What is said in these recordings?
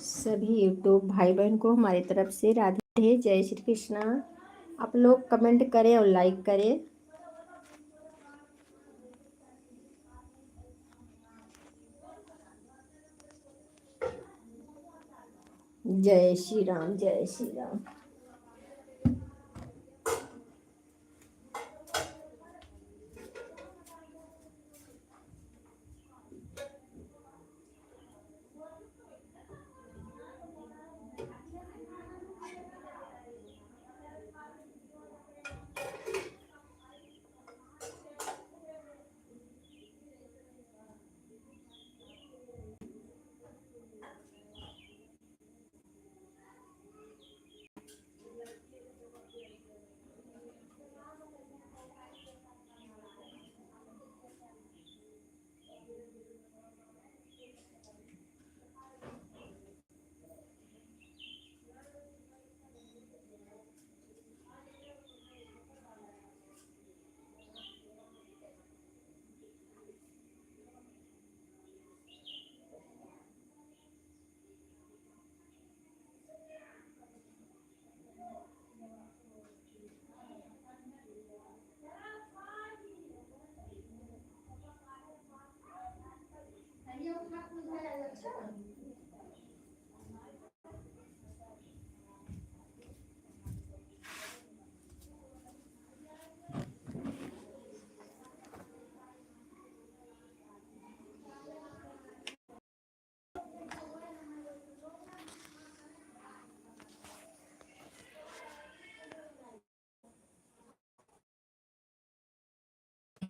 सभी यूट्यूब भाई बहन को हमारी तरफ से राधे जय श्री कृष्णा। आप लोग कमेंट करें और लाइक करें। जय श्री राम जय श्री राम।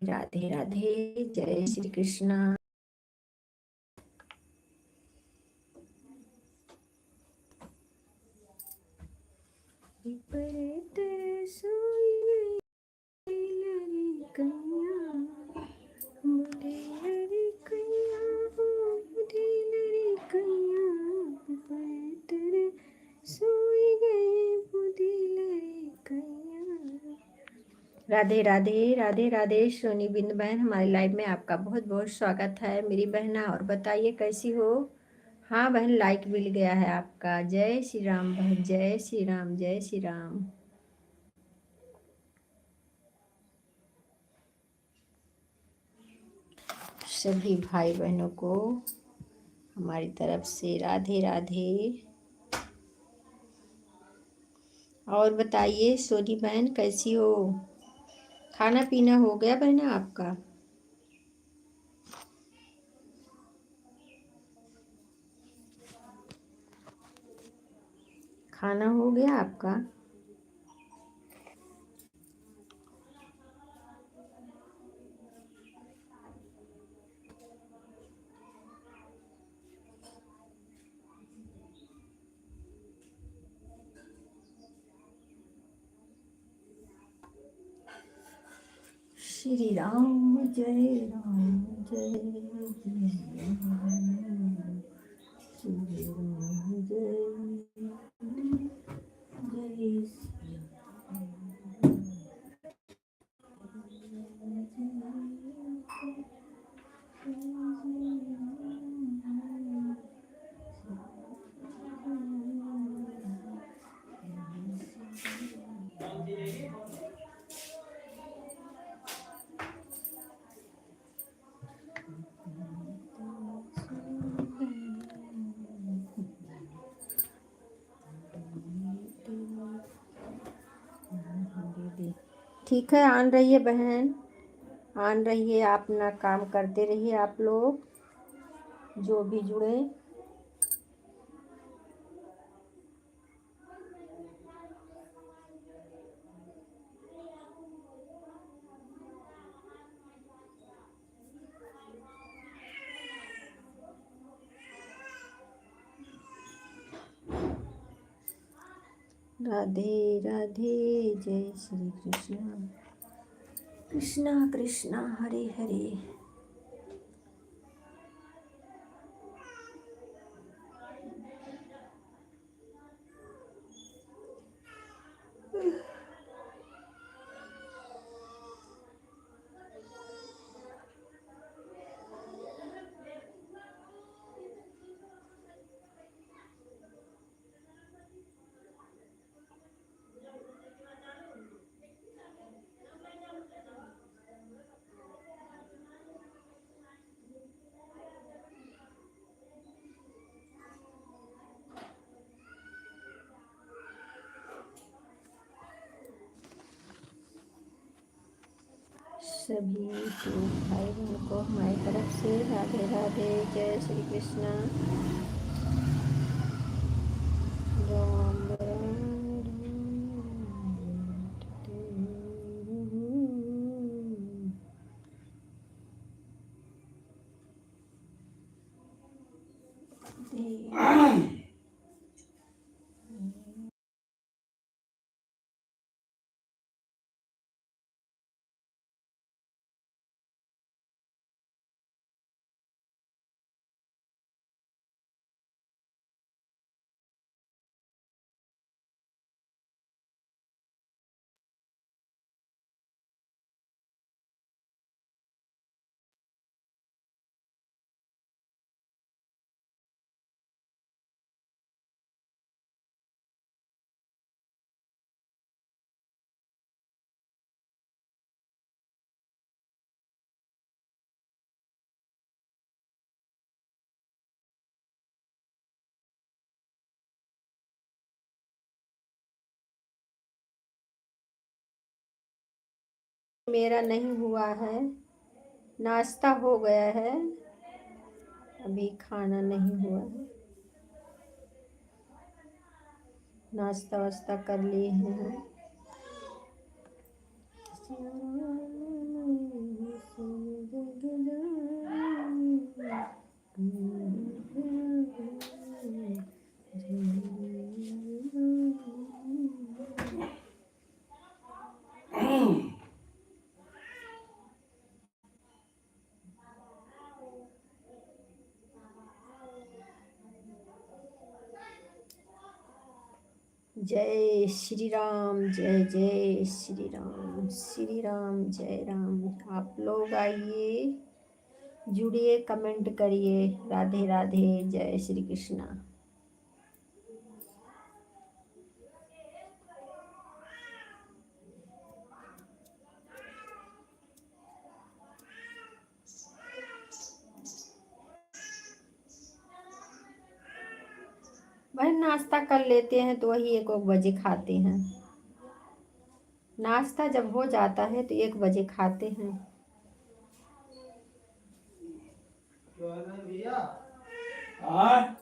राधे राधे जय श्री कृष्णा। राधे राधे राधे राधे। सोनी बिंद बहन हमारी लाइव में आपका बहुत बहुत स्वागत है मेरी बहना। और बताइए कैसी हो। हाँ बहन, लाइक मिल गया है आपका। जय श्री राम बहन, जय श्री राम जय श्री राम। सभी भाई बहनों को हमारी तरफ से राधे राधे। और बताइए सोनी बहन कैसी हो। खाना पीना हो गया बहना आपका। खाना हो गया आपका। श्री राम जय राम जय जय राम। श्री राम जय जय श्री ठीक है, आन रही है बहन, आन रही है। आप अपना काम करते रहिए। आप लोग जो भी जुड़े। राधे राधे जय श्री कृष्ण। कृष्णा कृष्णा हरे हरे। सभी यूट्यूब भाई बहन को हमारी तरफ से राधे राधे, जय श्री कृष्णा। राम राम मेरा नहीं हुआ है, नाश्ता हो गया है, अभी खाना नहीं हुआ है। नाश्ता वास्ता कर लिए हैं। जय श्री राम, जय जय श्री राम, श्री राम जय राम। आप लोग आइए, जुड़िए, कमेंट करिए, राधे राधे, जय श्री कृष्णा। भाई नाश्ता कर लेते हैं तो वही 1 बजे खाते हैं। नाश्ता जब हो जाता है तो 1 बजे खाते हैं। हाँ।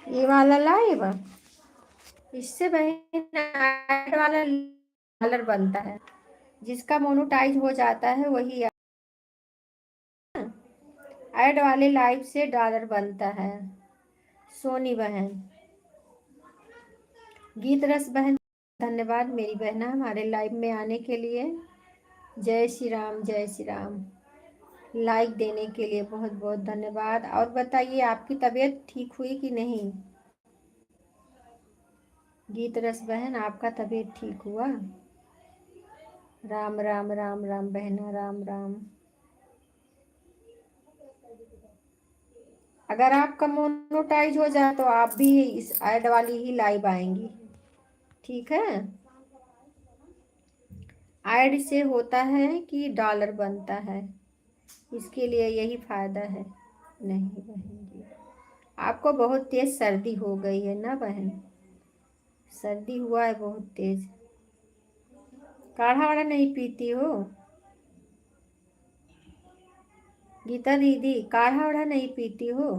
ये वाला लाइव, इससे बहन ऐड वाला डॉलर बनता है, जिसका मोनेटाइज हो जाता है वही ऐड वाले लाइव से डॉलर बनता है। सोनी बहन, गीत रस बहन, धन्यवाद मेरी बहना हमारे लाइव में आने के लिए। जय श्री राम, जय श्री राम। लाइक देने के लिए बहुत बहुत धन्यवाद। और बताइए आपकी तबीयत ठीक हुई कि नहीं? गीत रस बहन, आपका तबीयत ठीक हुआ? राम राम राम राम बहना, राम राम। अगर आपका मोनोटाइज हो जाए तो आप भी इस ऐड वाली ही लाइव आएंगी, ठीक है? ऐड से होता है कि डॉलर बनता है, इसके लिए यही फायदा है। नहीं बहन जी, आपको बहुत तेज सर्दी हो गई है ना बहन? सर्दी हुआ है बहुत तेज। काढ़ा वाढ़ा नहीं पीती हो गीता दीदी? काढ़ा वाढ़ा नहीं पीती हो?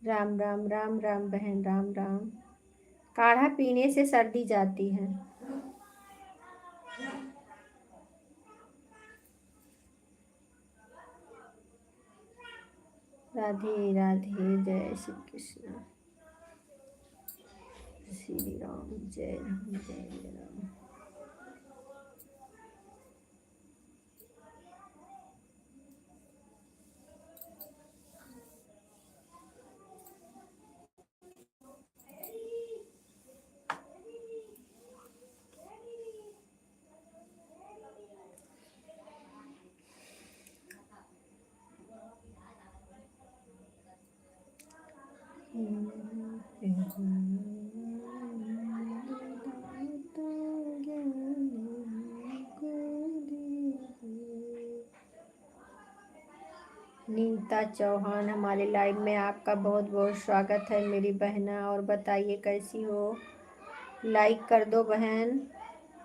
राम राम राम राम बहन, राम राम। काढ़ा पीने से सर्दी जाती है। राधे राधे, जय श्री कृष्ण, श्री राम, जय राम, जय राम। नीता चौहान, हमारे लाइव में आपका बहुत बहुत स्वागत है मेरी बहना। और बताइए कैसी हो? लाइक कर दो बहन।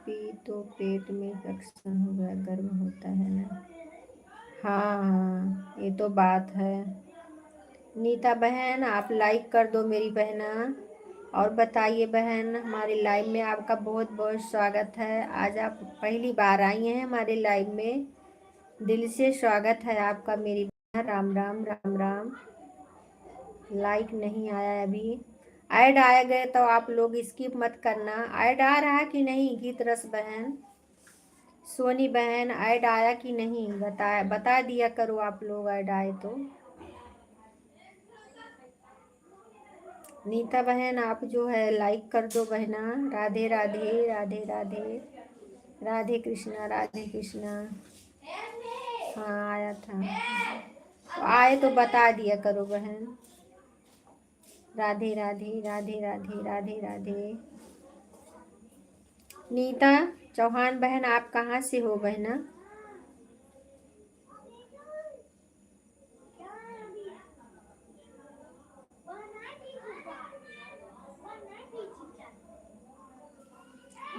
पी तो पेट में इन्फेक्शन हो गया, गर्म होता है ना? हाँ हाँ, ये तो बात है। नीता बहन, आप लाइक कर दो मेरी बहना। और बताइए बहन, हमारे लाइव में आपका बहुत बहुत स्वागत है। आज आप पहली बार आई हैं हमारे लाइव में, दिल से स्वागत है आपका मेरी बहन। राम राम राम राम। लाइक नहीं आया अभी। ऐड आ गए तो आप लोग स्किप मत करना। ऐड आ रहा कि नहीं गीत रस बहन? सोनी बहन, ऐड आया कि नहीं बता दिया करो आप लोग, ऐड आए तो। नीता बहन, आप जो है लाइक कर दो बहना। राधे राधे, राधे राधे, राधे कृष्णा, राधे कृष्णा। हाँ आया था, तो आए तो बता दिया करो बहन। राधे राधे, राधे राधे, राधे राधे। नीता चौहान बहन, आप कहाँ से हो बहना?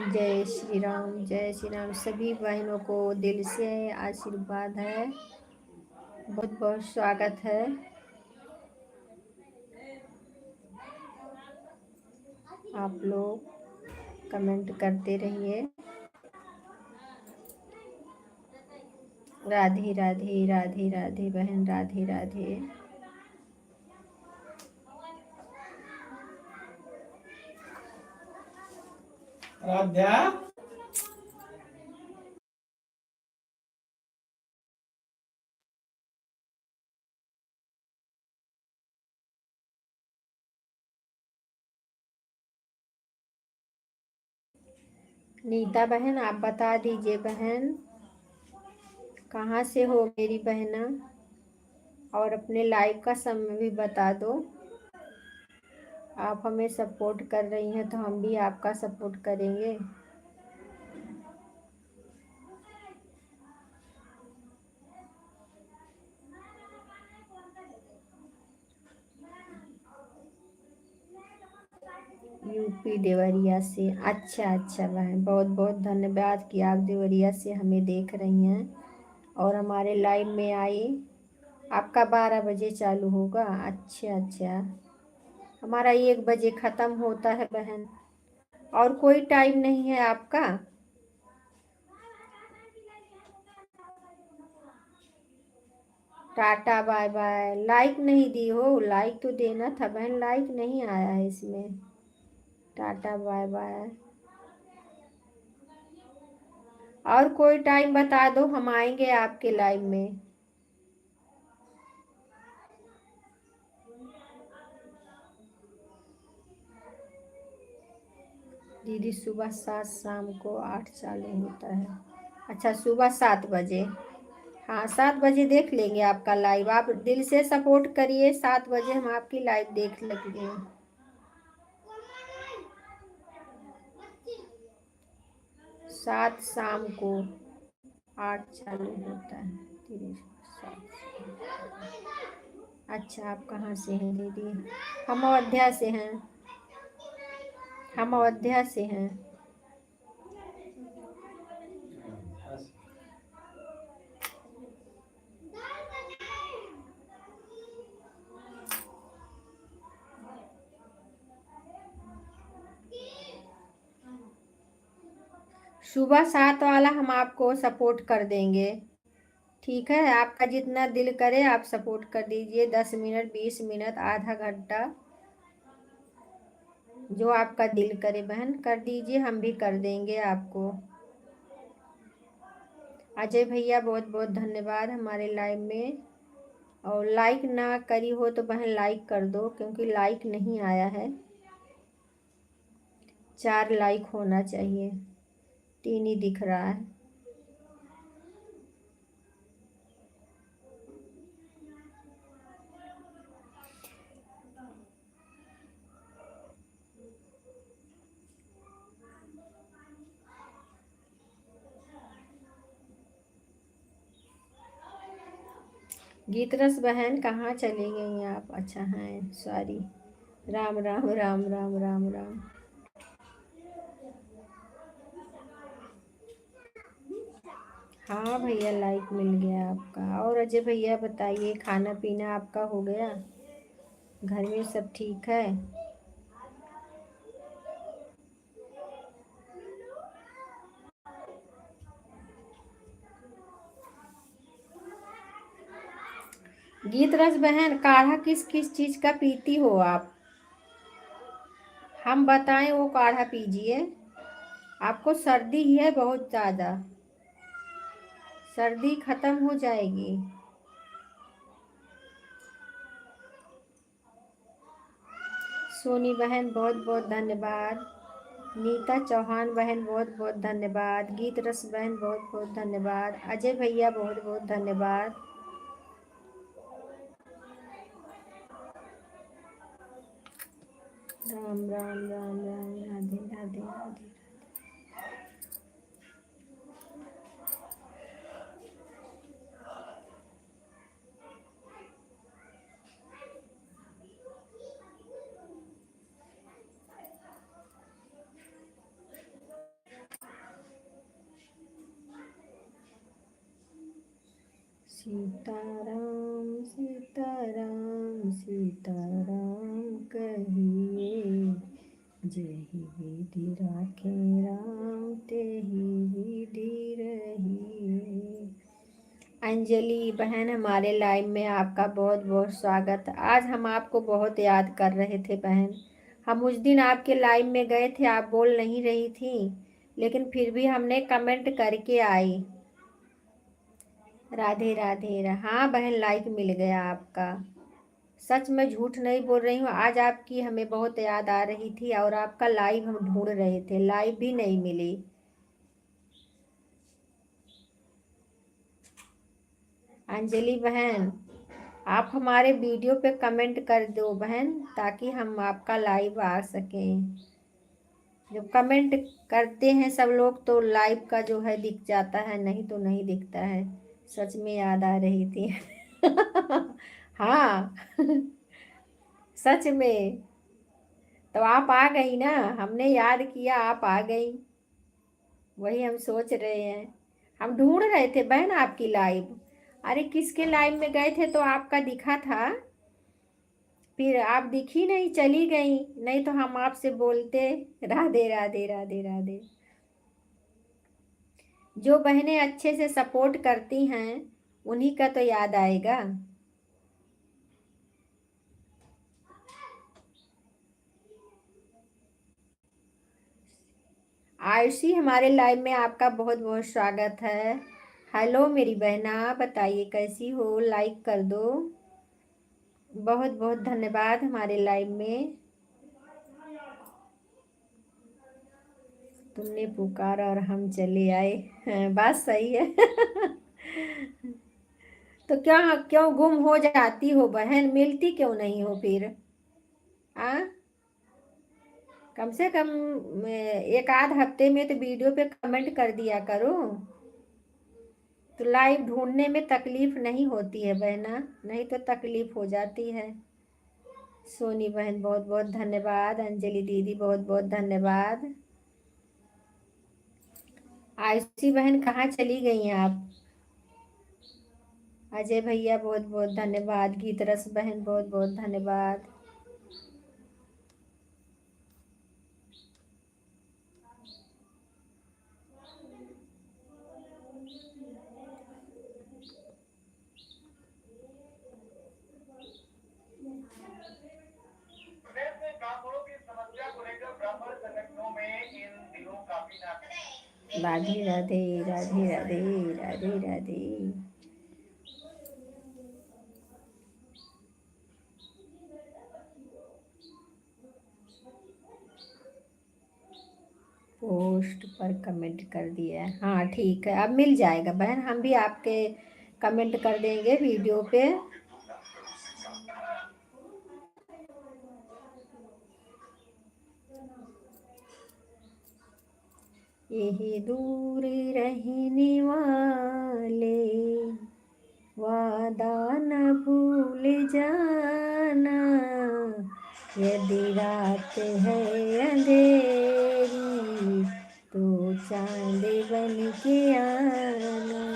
जय श्री राम, जय श्री राम। सभी बहनों को दिल से आशीर्वाद है, बहुत बहुत स्वागत है। आप लोग कमेंट करते रहिए। राधे राधे, राधे राधे बहन, राधे राधे। राधा, नीता बहन, आप बता दीजिए बहन, कहाँ से हो मेरी बहना? और अपने लाइव का समय भी बता दो। आप हमें सपोर्ट कर रही हैं तो हम भी आपका सपोर्ट करेंगे। यूपी देवरिया से, अच्छा अच्छा बहन, बहुत बहुत धन्यवाद कि आप देवरिया से हमें देख रही हैं और हमारे लाइव में आई। आपका 12 बजे चालू होगा? अच्छा अच्छा, हमारा 1 बजे ख़त्म होता है बहन। और कोई टाइम नहीं है आपका? Tata bye bye. लाइक नहीं दी हो? लाइक तो देना था बहन, लाइक नहीं आया है इसमें। Tata bye bye. और कोई टाइम बता दो, हम आएंगे आपके लाइव में। दीदी सुबह 7, शाम को 8 चालू होता है। अच्छा, सुबह 7 बजे। हाँ, 7 बजे देख लेंगे आपका लाइव। आप दिल से सपोर्ट करिए, 7 बजे हम आपकी लाइव देख लेंगे। 7 शाम को, 8 चालू होता है। 7। अच्छा, आप कहाँ से हैं दीदी? हम अयोध्या से हैं। हम अयोध्या से हैं। सुबह 7 वाला हम आपको सपोर्ट कर देंगे। ठीक है, आपका जितना दिल करे आप सपोर्ट कर दीजिए। 10 मिनट, 20 मिनट, आधा घंटा, जो आपका दिल करे बहन कर दीजिए, हम भी कर देंगे आपको। अजय भैया बहुत बहुत धन्यवाद हमारे लाइव में। और लाइक ना करी हो तो बहन लाइक कर दो, क्योंकि लाइक नहीं आया है। 4 लाइक होना चाहिए, 3 ही दिख रहा है। गीतरस बहन कहाँ चली गई आप? अच्छा हैं, सॉरी। राम राम राम राम राम राम। हाँ भैया, लाइक मिल गया आपका। और अजय भैया बताइए, खाना पीना आपका हो गया? घर में सब ठीक है? गीतरस बहन, काढ़ा किस किस चीज का पीती हो आप? हम बताएं वो काढ़ा पीजिए। आपको सर्दी है बहुत ज़्यादा, सर्दी खत्म हो जाएगी। सोनी बहन बहुत बहुत धन्यवाद। नीता चौहान बहन बहुत बहुत धन्यवाद। गीत रस बहन बहुत बहुत धन्यवाद। अजय भैया बहुत बहुत धन्यवाद। राम राम राम राम, राधे राधे राधे। सीताराम सीताराम सीताराम कहिए, जेहि विधि राखे राम तेहि विधि रहिए। अंजलि बहन, हमारे लाइव में आपका बहुत बहुत स्वागत। आज हम आपको बहुत याद कर रहे थे बहन। हम उस दिन आपके लाइव में गए थे, आप बोल नहीं रही थी, लेकिन फिर भी हमने कमेंट करके आई। राधे राधे। हाँ बहन, लाइक मिल गया आपका। सच में झूठ नहीं बोल रही हूँ, आज आपकी हमें बहुत याद आ रही थी और आपका लाइव हम ढूंढ रहे थे, लाइव भी नहीं मिली। अंजलि बहन, आप हमारे वीडियो पे कमेंट कर दो बहन, ताकि हम आपका लाइव आ सकें। जब कमेंट करते हैं सब लोग तो लाइव का जो है दिख जाता है, नहीं तो नहीं दिखता है। सच में याद आ रही थी। हाँ। सच में। तो आप आ गई ना, हमने याद किया, आप आ गई। वही हम सोच रहे हैं, हम ढूंढ रहे थे बहन आपकी लाइव। अरे किसके लाइव में गए थे तो आपका दिखा था, फिर आप दिखी नहीं, चली गई। नहीं तो हम आपसे बोलते। राधे राधे राधे राधे। जो बहनें अच्छे से सपोर्ट करती हैं उन्हीं का तो याद आएगा। आयुषी, हमारे लाइव में आपका बहुत बहुत स्वागत है। हेलो मेरी बहना, बताइए कैसी हो, लाइक कर दो। बहुत बहुत धन्यवाद हमारे लाइव में। तुमने पुकारा और हम चले आए। हाँ, बात सही है। तो क्या, क्यों गुम हो जाती हो बहन, मिलती क्यों नहीं हो फिर? आ कम से कम एक आध हफ्ते में तो वीडियो पे कमेंट कर दिया करो। तो लाइव ढूंढने में तकलीफ नहीं होती है बहना, नहीं तो तकलीफ हो जाती है। सोनी बहन बहुत बहुत धन्यवाद, अंजलि दीदी बहुत बहुत धन्यवाद। आयुषी बहन कहाँ चली गई हैं आप? अजय भैया बहुत बहुत धन्यवाद, गीतरस बहन बहुत बहुत धन्यवाद। राधे राधे राधे राधे राधे राधे। पोस्ट पर कमेंट कर दिया है, हाँ ठीक है, अब मिल जाएगा बहन, हम भी आपके कमेंट कर देंगे वीडियो पे। यही दूर रहने वाले, वादा न भूल जाना, यदि रात है अंधेरी तो चांद बन के आना।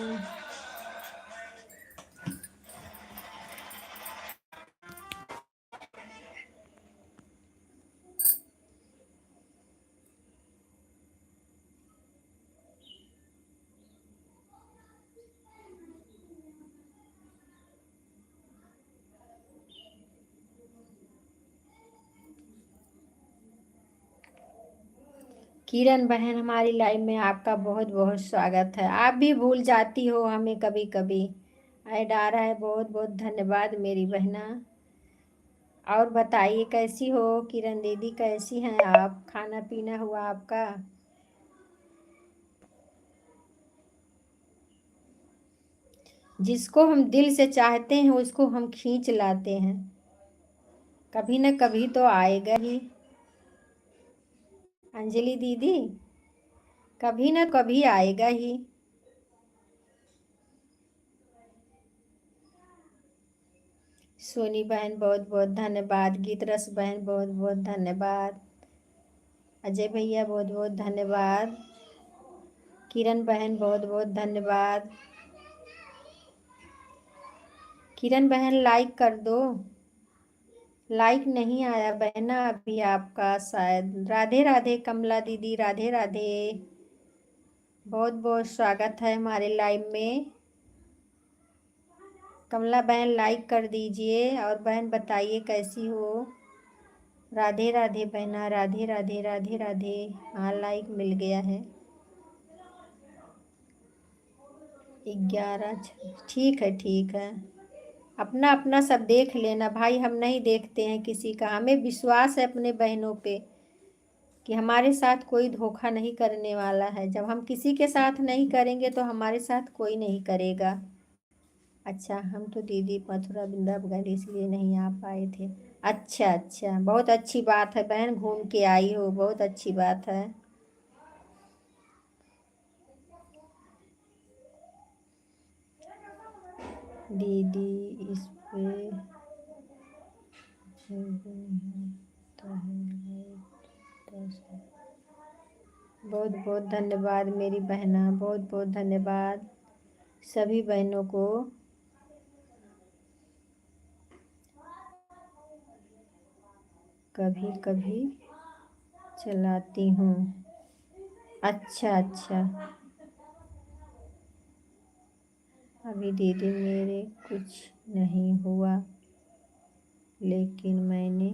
किरण बहन, हमारी लाइव में आपका बहुत बहुत स्वागत है। आप भी भूल जाती हो हमें कभी कभी। ऐड आ रहा है, बहुत बहुत धन्यवाद मेरी बहना। और बताइए कैसी हो किरण दीदी, कैसी हैं आप? खाना पीना हुआ आपका? जिसको हम दिल से चाहते हैं उसको हम खींच लाते हैं, कभी न कभी तो आएगा ही। अंजलि दीदी, कभी न कभी आएगा ही। सोनी बहन बहुत बहुत धन्यवाद, गीतरस बहन बहुत बहुत धन्यवाद, अजय भैया बहुत बहुत धन्यवाद, किरण बहन बहुत बहुत धन्यवाद। किरण बहन लाइक कर दो, लाइक नहीं आया बहना अभी आपका शायद। राधे राधे कमला दीदी, राधे राधे, बहुत बहुत स्वागत है हमारे लाइव में। कमला बहन लाइक कर दीजिए, और बहन बताइए कैसी हो? राधे राधे बहना, राधे राधे राधे राधे। हाँ लाइक मिल गया है। 11, ठीक है ठीक है। अपना अपना सब देख लेना भाई, हम नहीं देखते हैं किसी का। हमें विश्वास है अपने बहनों पे कि हमारे साथ कोई धोखा नहीं करने वाला है। जब हम किसी के साथ नहीं करेंगे तो हमारे साथ कोई नहीं करेगा। अच्छा, हम तो दीदी मथुरा वृंदावन इसलिए नहीं आ पाए थे। अच्छा अच्छा, बहुत अच्छी बात है बहन, घूम के आई हो, बहुत अच्छी बात है। दीदी इस पे बहुत बहुत धन्यवाद मेरी बहना, बहुत बहुत धन्यवाद सभी बहनों को। कभी कभी चलाती हूँ। अच्छा अच्छा। अभी दीदी मेरे कुछ नहीं हुआ, लेकिन मैंने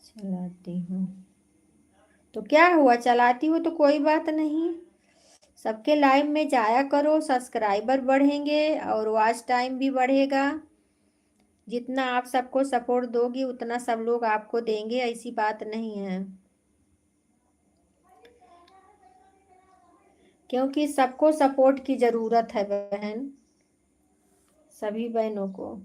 चलाती हूँ। तो क्या हुआ, चलाती हूँ तो कोई बात नहीं। सबके लाइव में जाया करो, सब्सक्राइबर बढ़ेंगे और वॉच टाइम भी बढ़ेगा। जितना आप सबको सपोर्ट दोगी उतना सब लोग आपको देंगे, ऐसी बात नहीं है। क्योंकि सबको सपोर्ट की ज़रूरत है बहन, सभी बहनों को।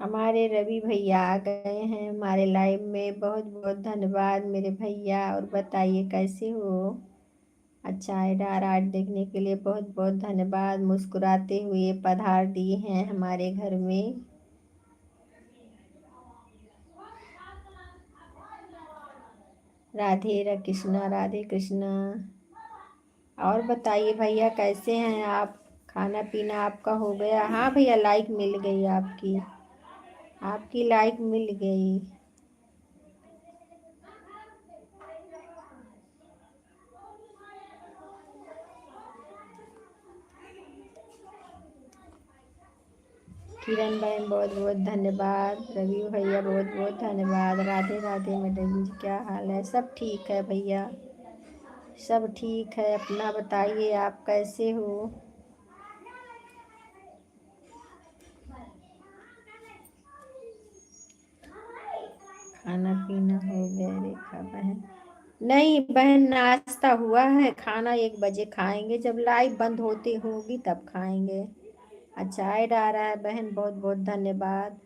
हमारे रवि भैया आ गए हैं हमारे लाइव में, बहुत बहुत धन्यवाद मेरे भैया। और बताइए कैसे हो। अच्छा है, आर्ट देखने के लिए बहुत बहुत धन्यवाद। मुस्कुराते हुए पधार दिए हैं हमारे घर में। राधे कृष्णा, राधे कृष्णा। और बताइए भैया कैसे हैं आप, खाना पीना आपका हो गया। हाँ भैया, लाइक मिल गई आपकी, आपकी लाइक मिल गई। किरण बहन बहुत बहुत धन्यवाद। रवि भैया बहुत बहुत धन्यवाद। राधे राधे मैडम जी, क्या हाल है। सब ठीक है भैया, सब ठीक है। अपना बताइए आप कैसे हो। खाना पीना हो गया रेखा बहन। नहीं बहन, नाश्ता हुआ है, खाना 1 बजे खाएंगे, जब लाइव बंद होती होगी तब खाएंगे। अच्छा ऐड आ रहा है बहन, बहुत बहुत धन्यवाद।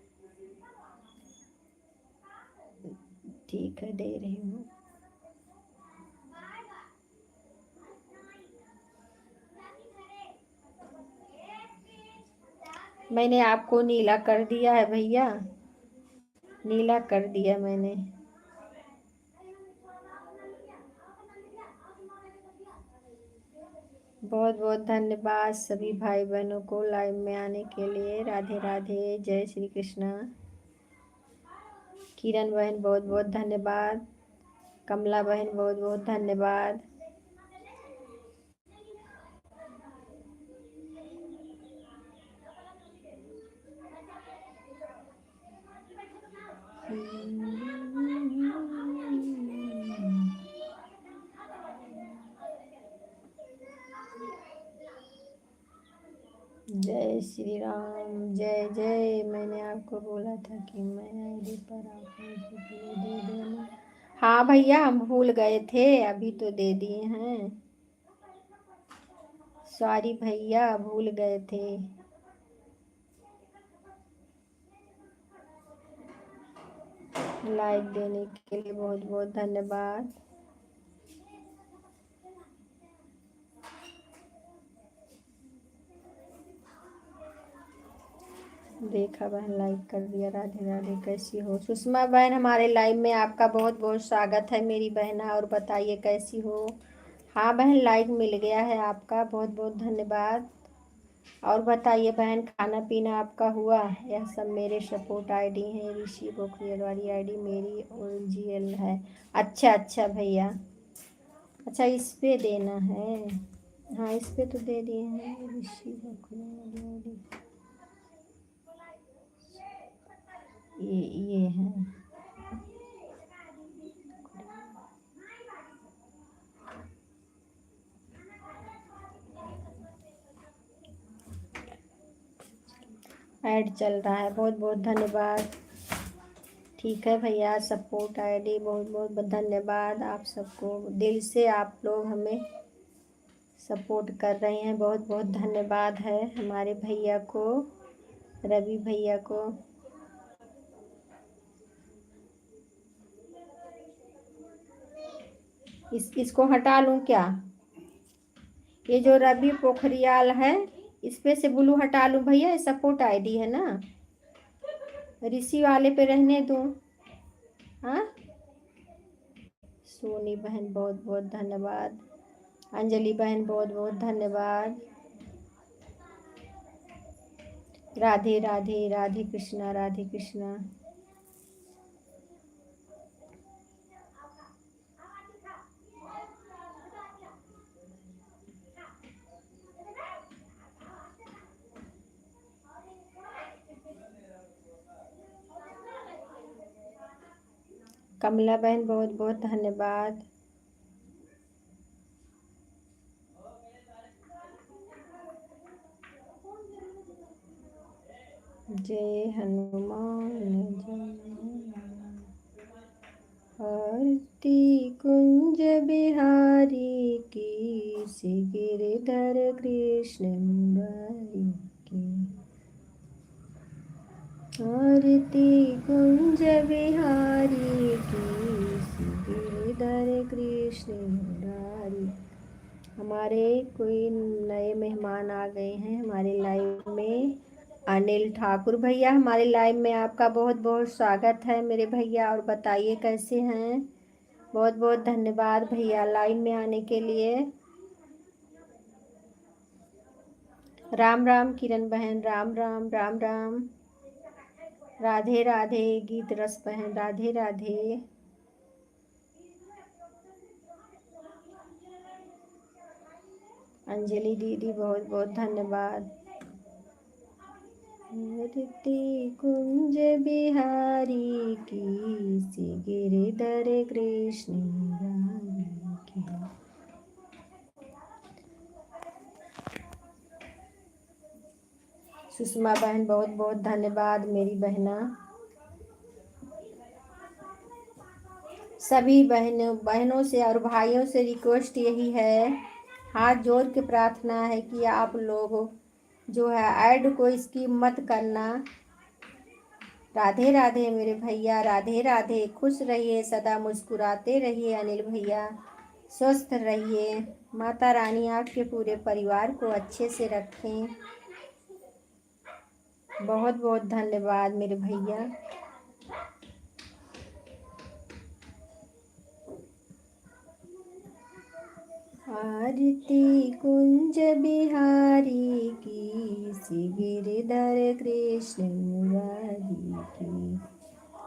ठीक है, दे रही हूँ। मैंने आपको नीला कर दिया है भैया, नीला कर दिया मैंने। बहुत बहुत धन्यवाद सभी भाई बहनों को लाइव में आने के लिए। राधे राधे, जय श्री कृष्णा। किरण बहन बहुत बहुत धन्यवाद। कमला बहन बहुत बहुत धन्यवाद। जय श्री राम, जय जय। मैंने आपको बोला था कि मैं आईडी पर आप मुझे दे देना। हाँ भैया, हम भूल गए थे, अभी तो दे दिए हैं। सॉरी भैया, भूल गए थे। लाइक देने के लिए बहुत बहुत धन्यवाद। देखा बहन, लाइक कर दिया। राधे राधे, कैसी हो सुषमा बहन। हमारे लाइव में आपका बहुत बहुत स्वागत है मेरी बहना। और बताइए कैसी हो। हाँ बहन, लाइक मिल गया है आपका, बहुत बहुत धन्यवाद। और बताइए बहन, खाना पीना आपका हुआ। यह सब मेरे सपोर्ट आईडी हैं, ऋषि पोखरियल वाली आईडी मेरी ओरिजिनल है। अच्छा अच्छा भैया, अच्छा इस पे देना है। हाँ इस पे तो दे दिए हैं, ऋषि पोखरियल वाली आईडी ये है। ऐड चल रहा है, बहुत बहुत धन्यवाद। ठीक है भैया, सपोर्ट आईडी बहुत बहुत धन्यवाद आप सबको, दिल से आप लोग हमें सपोर्ट कर रहे हैं, बहुत बहुत धन्यवाद है हमारे भैया को, रवि भैया को। इसको हटा लूँ क्या, ये जो रवि पोखरियाल है इस पे से ब्लू हटा लूँ भैया, ये सपोर्ट आईडी है ना, ऋषि वाले पे रहने दूँ। हाँ, सोनी बहन बहुत बहुत धन्यवाद। अंजलि बहन बहुत बहुत धन्यवाद। राधे राधे, राधे कृष्णा, राधे कृष्णा। कमला बहन बहुत बहुत धन्यवाद। जय हनुमान जय। आरती कुंज बिहारी की, श्री गिरधर कृष्ण मुरारी की। आरती कुंज बिहारी की, श्री गिरधर कृष्ण मुरारी। हमारे कोई नए मेहमान आ गए हैं हमारे लाइव में। अनिल ठाकुर भैया, हमारे लाइव में आपका बहुत बहुत स्वागत है मेरे भैया। और बताइए कैसे हैं। बहुत बहुत धन्यवाद भैया लाइव में आने के लिए। राम राम किरण बहन, राम राम राम राम। राधे राधे गीत रस बहन, राधे राधे। अंजलि दीदी बहुत बहुत धन्यवाद। आरती कुंज बिहारी की, श्री गिरधर कृष्ण मुरारी की। सुषमा बहन बहुत बहुत धन्यवाद मेरी बहना। सभी बहनों से और भाइयों से रिक्वेस्ट यही है, हाथ जोड़ के प्रार्थना है कि आप लोग जो है ऐड को स्किप मत करना। राधे राधे मेरे भैया, राधे राधे। खुश रहिए, सदा मुस्कुराते रहिए अनिल भैया। स्वस्थ रहिए। माता रानी आपके पूरे परिवार को अच्छे से रखें। बहुत बहुत धन्यवाद मेरे भैया। आरती कुंज बिहारी की, श्री गिरधर कृष्ण मुरारी की।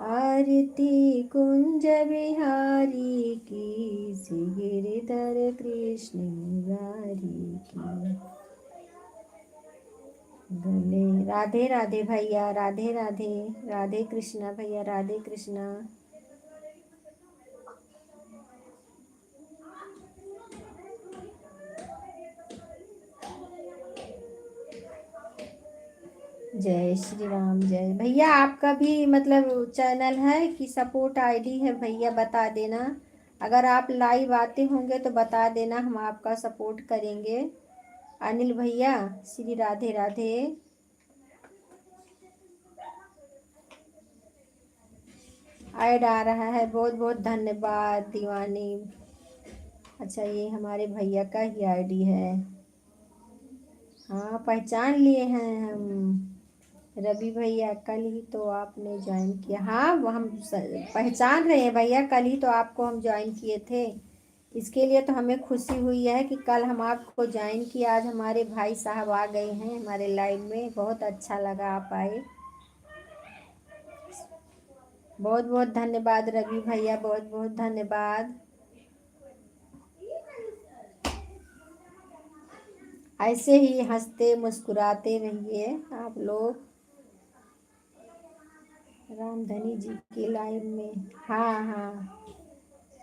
आरती कुंज बिहारी की, श्री गिरधर कृष्ण मुरारी की। गले राधे राधे भैया, राधे राधे। राधे कृष्णा भैया, राधे कृष्णा। जय श्री राम। जय भैया, आपका भी मतलब चैनल है कि सपोर्ट आईडी है भैया, बता देना। अगर आप लाइव आते होंगे तो बता देना, हम आपका सपोर्ट करेंगे। अनिल भैया, श्री राधे राधे। ऐड आ रहा है, बहुत बहुत धन्यवाद दीवानी। अच्छा, ये हमारे भैया का ही आईडी है। हाँ, पहचान लिए हैं हम। रवि भैया, कल ही तो आपने ज्वाइन किया। हाँ, वो हम पहचान रहे हैं भैया, कल ही तो आपको हम ज्वाइन किए थे। इसके लिए तो हमें खुशी हुई है कि कल हम आपको ज्वाइन किया। आज हमारे भाई साहब आ गए हैं हमारे लाइव में, बहुत अच्छा लगा आप आए। बहुत बहुत धन्यवाद रवि भैया, बहुत बहुत धन्यवाद। ऐसे ही हंसते मुस्कुराते रहिए आप लोग। रामधनी जी के लाइव में, हाँ हाँ,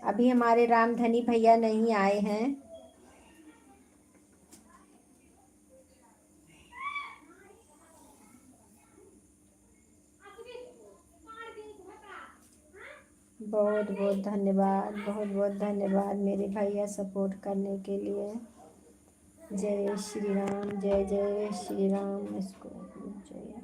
अभी हमारे रामधनी भैया नहीं आए हैं। बहुत बहुत धन्यवाद, बहुत बहुत धन्यवाद मेरे भैया सपोर्ट करने के लिए। जय श्री राम, जय जय श्री राम। इसको जय।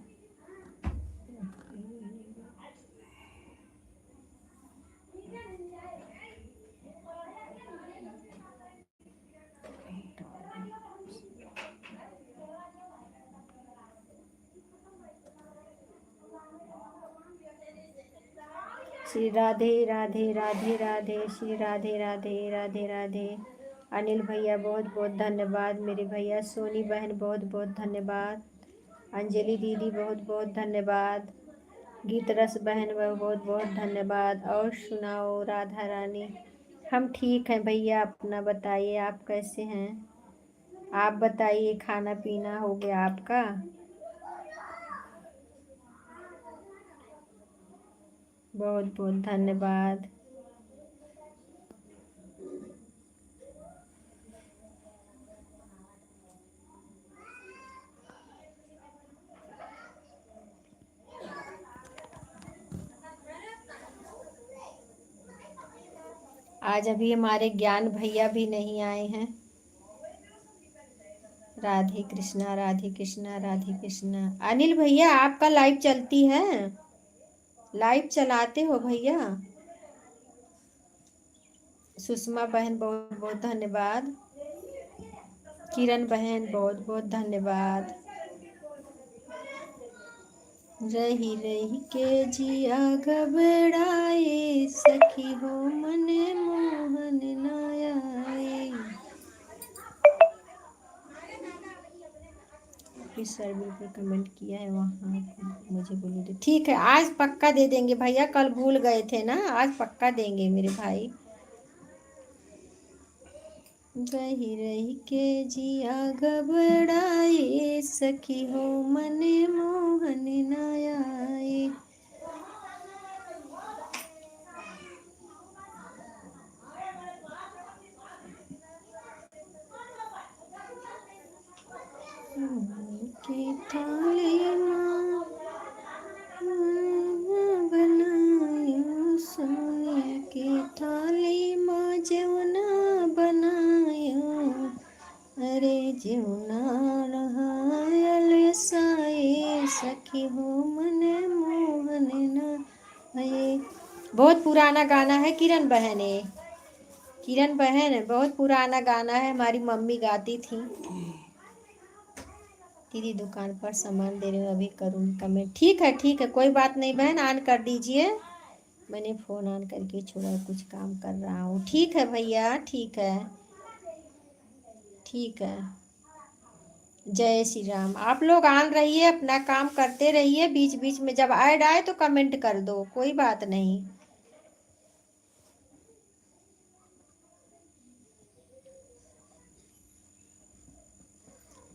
श्री राधे राधे राधे राधे, श्री राधे राधे राधे राधे। अनिल भैया बहुत बहुत धन्यवाद, मेरे भैया। सोनी बहन बहुत बहुत धन्यवाद। अंजलि दीदी बहुत बहुत धन्यवाद। गीत रस बहन बहुत बहुत धन्यवाद। और सुनाओ राधा रानी। हम ठीक हैं भैया, अपना बताइए, आप कैसे हैं? आप बताइए, खाना पीना हो गया आपका? बहुत बहुत धन्यवाद। आज अभी हमारे ज्ञान भैया भी नहीं आए हैं। राधे कृष्णा राधे कृष्णा राधे कृष्णा। अनिल भैया आपका लाइव चलती है? लाइव चलाते हो भैया? सुषमा बहन बहुत बहुत धन्यवाद। किरण बहन बहुत बहुत धन्यवाद। रही रही के जिया घबराए, सखी हो मन मोहन न आए। किस सर्वे पर कमेंट किया है वहाँ मुझे बोली दे। ठीक है, आज पक्का दे देंगे भैया, कल भूल गए थे ना, आज पक्का देंगे मेरे भाई। रही रही के जिया घबराए, सखी हो मन मोहन न आए। की थाली माँ बनायो, सोने की थाली माँ जौना बनायो। अरे जौना रहायल साए, सखी हो मन मोहन न आए। बहुत पुराना गाना है किरण बहन। किरण बहन बहुत पुराना गाना है, हमारी मम्मी गाती थी। दीदी दुकान पर सामान दे रहे हो, अभी करूँगी कमेंट। ठीक है कोई बात नहीं बहन, ऑन कर दीजिए। मैंने फ़ोन ऑन करके छोड़ा, कुछ काम कर रहा हूँ। ठीक है भैया, ठीक है ठीक है। जय श्री राम। आप लोग ऑन रहिए, अपना काम करते रहिए, बीच बीच में जब ऐड आए तो कमेंट कर दो, कोई बात नहीं।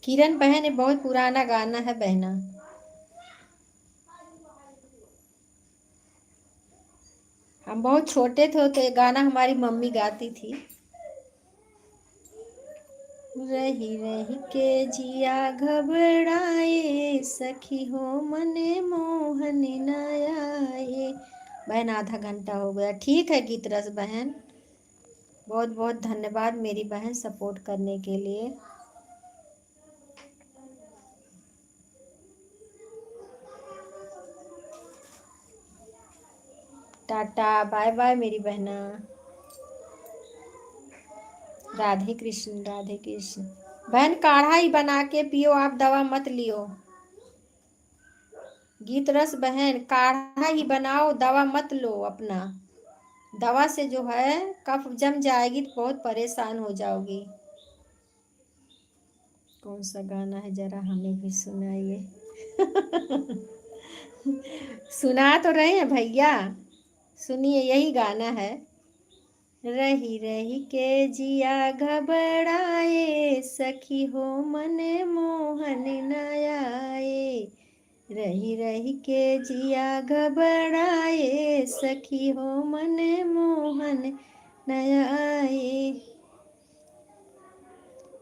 किरण बहन बहुत पुराना गाना है बहना। हम बहुत छोटे थे तो ये गाना हमारी मम्मी गाती थी। रही रही के जिया घबराए, सखी हो मने मोहन न आए। बहन आधा घंटा हो गया। ठीक है गीत रस बहन, बहुत बहुत धन्यवाद मेरी बहन सपोर्ट करने के लिए। टाटा बाय बाय मेरी बहना। राधे कृष्ण राधे कृष्ण। बहन काढ़ा ही बना के पियो, आप दवा मत लियो। गीत रस बहन काढ़ा ही बनाओ, दवा मत लो अपना। दवा से जो है कफ जम जाएगी तो बहुत परेशान हो जाओगी। कौन सा गाना है जरा हमें भी सुनाइए। सुना तो रहे हैं भैया, सुनिए यही गाना है। रही रही के जिया घबराए, सखी हो मन मोहन न आए। रही रही के जिया घबराए, सखी हो मन मोहन न आए।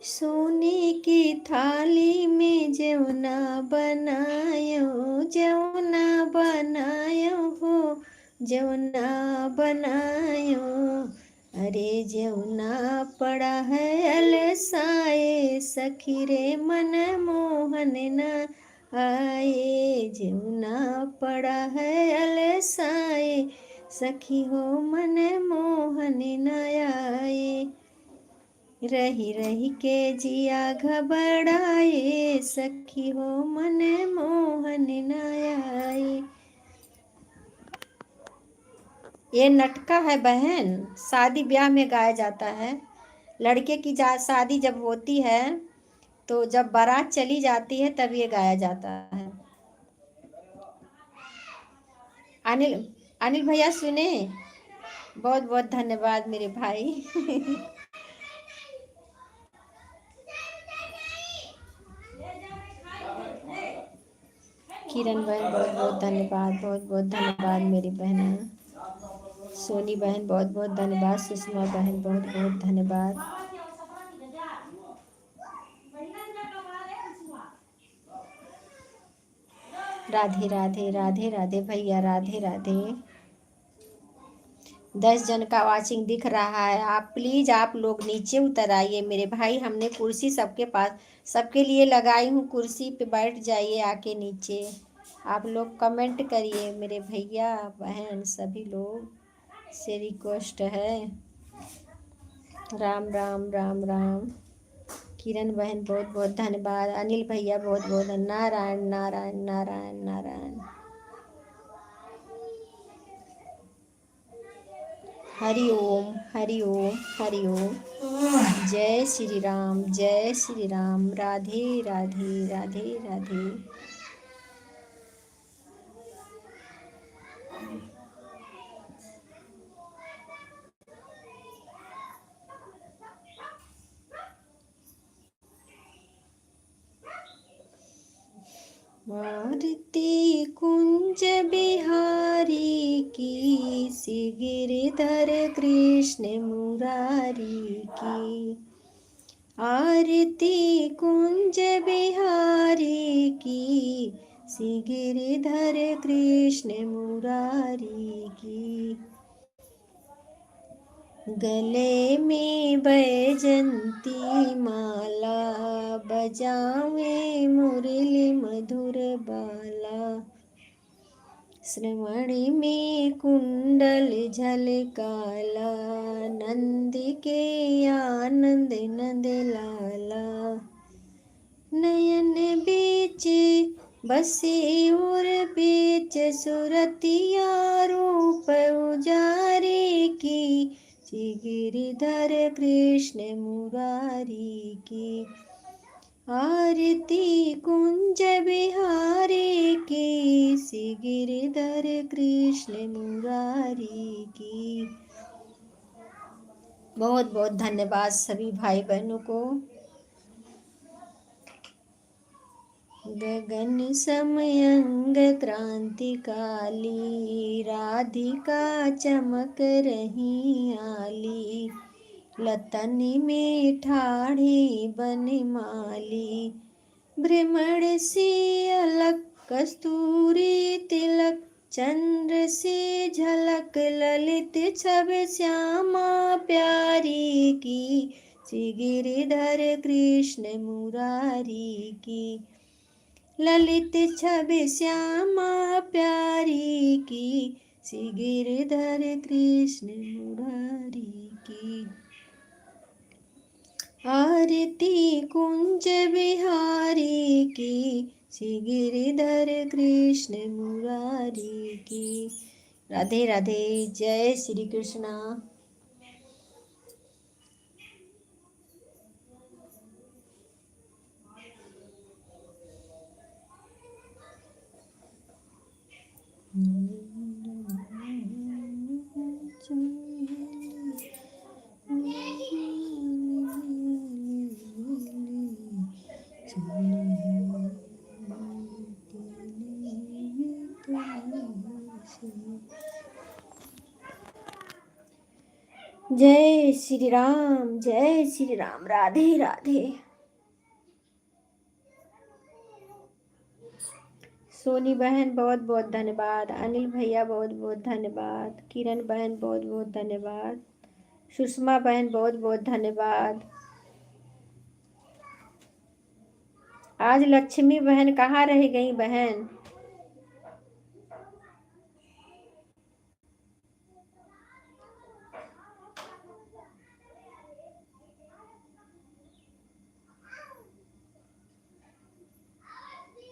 सोने की थाली में जौना बनायो, जौना बनायो हो, जौना बनायो। अरे जौना पड़ा है अलसाए, सखी रे मन मोहन न आए। जौना पड़ा है अलसाए, सखी हो मन मोहन न आए। रही रही के जिया घबराए, सखी हो मन मोहन न आए। ये नटका है बहन, शादी ब्याह में गाया जाता है। लड़के की शादी जब होती है तो जब बारात चली जाती है तब ये गाया जाता है। अनिल अनिल भैया सुने, बहुत बहुत धन्यवाद मेरे भाई। किरण बहन बहुत बहुत धन्यवाद, बहुत बहुत धन्यवाद मेरी बहन। सोनी बहन बहुत बहुत धन्यवाद, सुषमा बहन बहुत बहुत धन्यवाद। राधे राधे राधे राधे भैया, राधे राधे। 10 जन का वाचिंग दिख रहा है। आप प्लीज आप लोग नीचे उतर आइए मेरे भाई, हमने कुर्सी सबके पास सबके लिए लगाई हूँ, कुर्सी पे बैठ जाइए आके नीचे। आप लोग कमेंट करिए मेरे भैया बहन सभी लोग से रिक्वेस्ट है। राम राम राम राम। किरण बहन बहुत बहुत धन्यवाद, अनिल भैया बहुत बहुत नारायण नारायण नारायण नारायण। हरि ओम हरि ओम हरि ओम। जय श्री राम जय श्री राम, राधे राधे राधे राधे। आरती कुंज बिहारी की, सी गिरधर कृष्ण मुरारी की। आरती कुंज बिहारी की, सी गिरधर कृष्ण मुरारी की। गले में बैजंती माला, बजावे मुरली मधुर बाला। श्रवण में कुंडल झलकाला, नंद के आनंद नंद लाला। नयन बीच बसे और बीच, सुरतिया रूप उजारे की। श्री गिरधर कृष्ण मुरारी की। आरती कुंज बिहारी की, श्री गिरधर कृष्ण मुरारी की। बहुत बहुत धन्यवाद सभी भाई बहनों को। गगन समयंग क्रांतिकाली, राधिका चमक रही आली। लतन में ठाढ़ी बनमाली, भ्रमण सी अलक कस्तूरी तिलक। चंद्र से झलक ललित छब श्यामा प्यारी की। श्री गिरधर कृष्ण मुरारी की। ललित छब श्यामा प्यारी की, श्री गिरधर कृष्ण मुरारी की। आरती कुंज बिहारी की, श्री गिरधर कृष्ण मुरारी की। राधे राधे, जय श्री कृष्णा। जय श्री राम जय श्री राम, राधे राधे। सोनी बहन बहुत बहुत धन्यवाद, अनिल भैया बहुत बहुत धन्यवाद, किरण बहन बहुत बहुत धन्यवाद, सुषमा बहन बहुत बहुत धन्यवाद। आज लक्ष्मी बहन कहाँ रह गई बहन?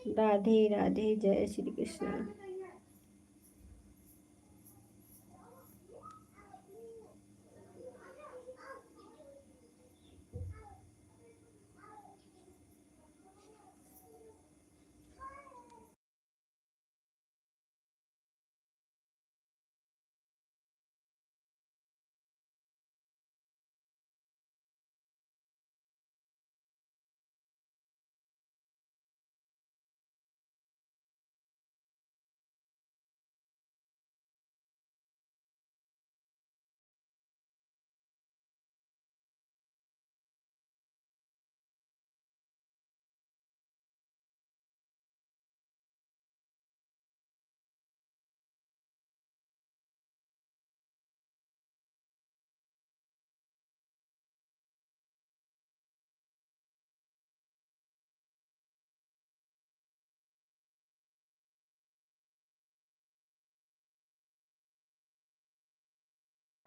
राधे राधे, जय श्री कृष्ण।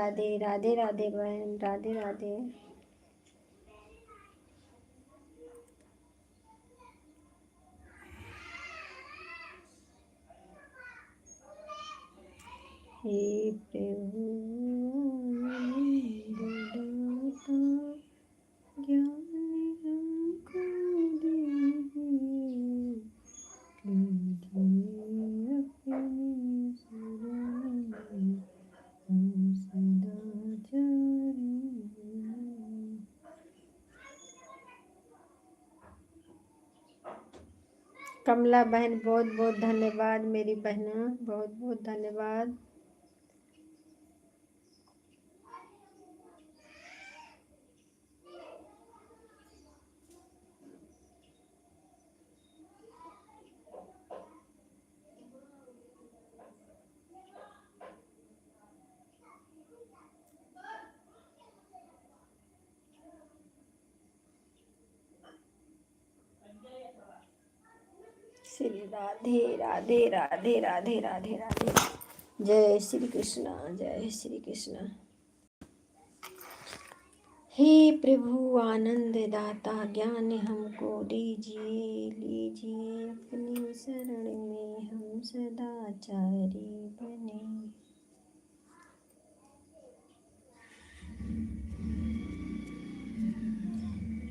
राधे राधे राधे बहन, राधे राधे। हे प्रभु ज्ञान हमको दीजिए, कीजिए अपनी शरण हम सदाचारी। कमला बहन बहुत बहुत धन्यवाद मेरी बहना, बहुत बहुत धन्यवाद। श्री राधे राधे राधे राधे राधे राधे। जय श्री कृष्ण, जय श्री कृष्ण। हे प्रभु आनंद दाता ज्ञान हमको दीजिए, लीजिए अपनी शरण में हम सदाचारी बने।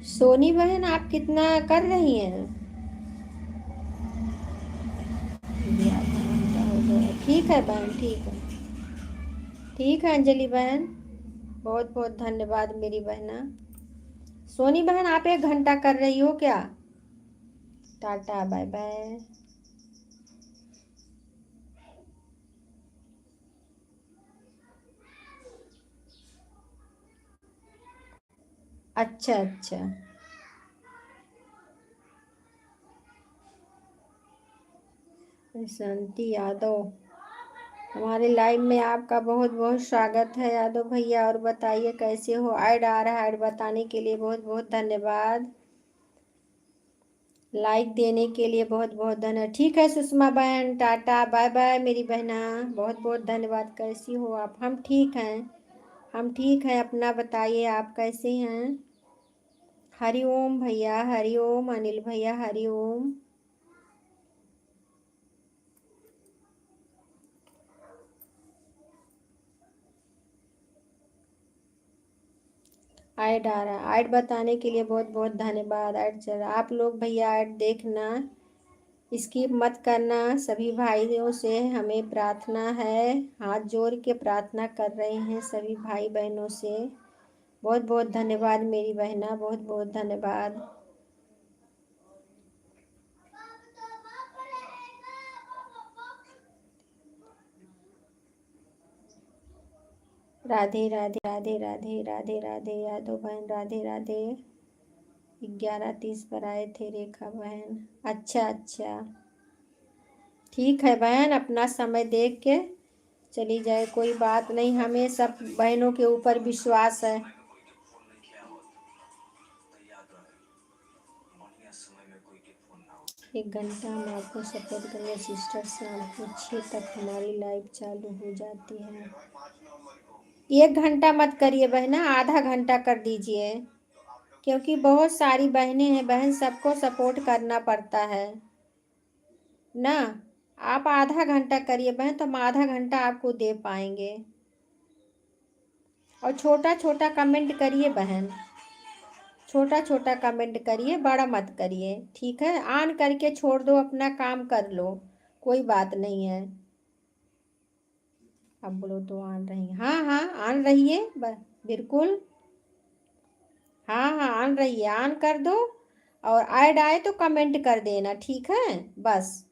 सोनी बहन आप कितना कर रही हैं? ठीक है बहन, ठीक है, ठीक है अंजलि बहन, बहुत बहुत धन्यवाद मेरी बहना। सोनी बहन आप 1 घंटा कर रही हो क्या? Tata bye bye. अच्छा अच्छा, शांति यादव हमारे लाइव में आपका बहुत बहुत स्वागत है यादव भैया। और बताइए कैसे हो? ऐड आ रहा है, ऐड बताने के लिए बहुत बहुत धन्यवाद। लाइक देने के लिए बहुत बहुत धन्यवाद। ठीक है सुषमा बहन, टाटा बाय बाय मेरी बहना, बहुत बहुत धन्यवाद। कैसी हो आप? हम ठीक हैं, हम ठीक हैं। अपना बताइए आप कैसे हैं? हरिओम भैया, हरिओम अनिल भैया, हरिओम। ऐड आ रहा, ऐड बताने के लिए बहुत बहुत धन्यवाद। ऐड चल रहा, आप लोग भैया ऐड देखना, स्किप मत करना। सभी भाइयों से हमें प्रार्थना है, हाथ जोड़ के प्रार्थना कर रहे हैं सभी भाई बहनों से। बहुत बहुत धन्यवाद मेरी बहना, बहुत बहुत धन्यवाद। राधे राधे राधे राधे राधे राधे यादव बहन, राधे राधे। 11:30 पर आए थे रेखा बहन। अच्छा अच्छा, ठीक है बहन, अपना समय देख के चली जाए, कोई बात नहीं। हमें सब बहनों के ऊपर विश्वास है। 1 घंटा हम आपको सपोर्ट करेंगे सिस्टर। शाम को 6 तक हमारी लाइव चालू हो जाती है। 1 घंटा मत करिए बहना, आधा घंटा कर दीजिए, क्योंकि बहुत सारी बहनें हैं बहन, सबको सपोर्ट करना पड़ता है ना। आप आधा घंटा करिए बहन, तो हम आधा घंटा आपको दे पाएंगे। और छोटा छोटा कमेंट करिए बहन, छोटा छोटा कमेंट करिए, बड़ा मत करिए, ठीक है? ऑन करके छोड़ दो, अपना काम कर लो, कोई बात नहीं है। अब बोलो तो ऑन रही, हाँ हाँ ऑन रहिए बिल्कुल, हाँ हाँ ऑन रहिए, ऑन कर दो। और ऐड आए तो कमेंट कर देना, ठीक है? बस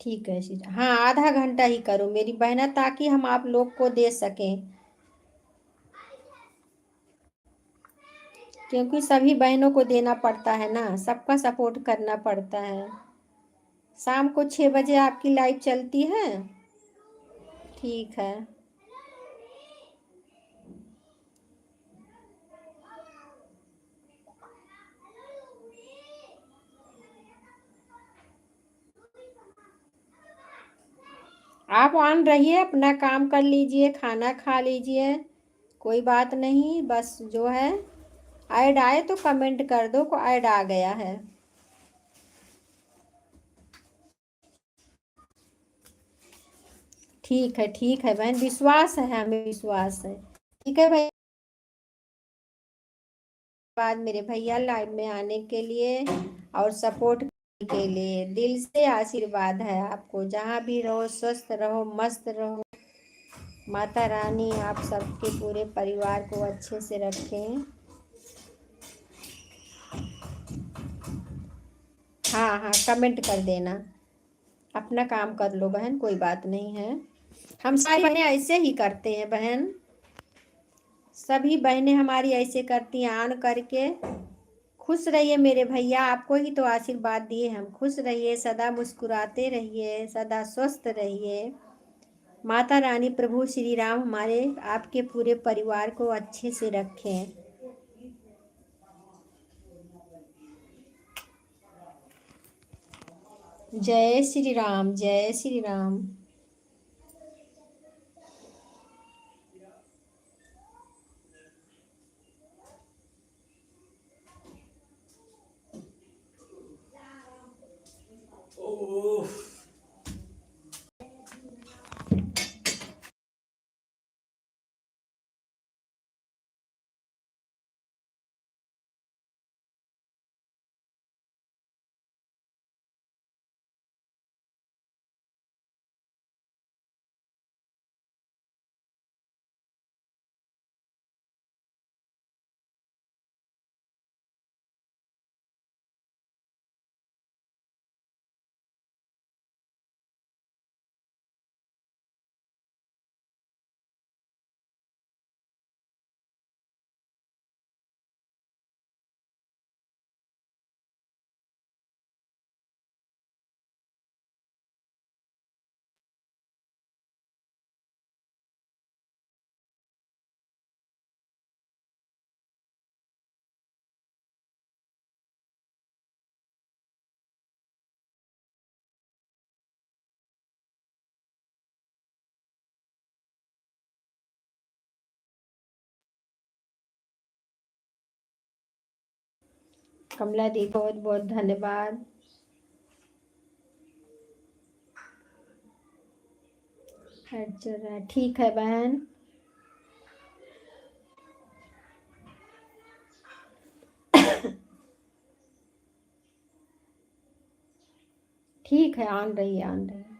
ठीक है सीधा, हाँ आधा घंटा ही करो मेरी बहना, ताकि हम आप लोग को दे सकें, क्योंकि सभी बहनों को देना पड़ता है ना, सबका सपोर्ट करना पड़ता है। शाम को 6 बजे आपकी लाइव चलती है, ठीक है? आप ऑन रहिए, अपना काम कर लीजिए, खाना खा लीजिए, कोई बात नहीं। बस जो है ऐड आए तो कमेंट कर दो को ऐड आ गया है। ठीक है बहन, विश्वास है, हमें विश्वास है। ठीक है भाई। बाद मेरे भैया लाइव में आने के लिए और सपोर्ट के लिए दिल से आशीर्वाद है आपको। जहाँ भी रहो स्वस्थ रहो, मस्त रहो। माता रानी आप सबके पूरे परिवार को अच्छे से रखें। हाँ हाँ, कमेंट कर देना। अपना काम कर लो बहन, कोई बात नहीं है। हम सारी बहनें ऐसे ही करते हैं बहन, सभी बहनें हमारी ऐसे करती हैं ऑन करके। खुश रहिए मेरे भैया, आपको ही तो आशीर्वाद दिए हम। खुश रहिए, सदा मुस्कुराते रहिए, सदा स्वस्थ रहिए। माता रानी प्रभु श्री राम हमारे आपके पूरे परिवार को अच्छे से रखें। जय श्री राम, जय श्री राम। कमला दी बहुत बहुत धन्यवाद। चल रहा है, ठीक है बहन। ठीक है, ऑन रही, ऑन रही।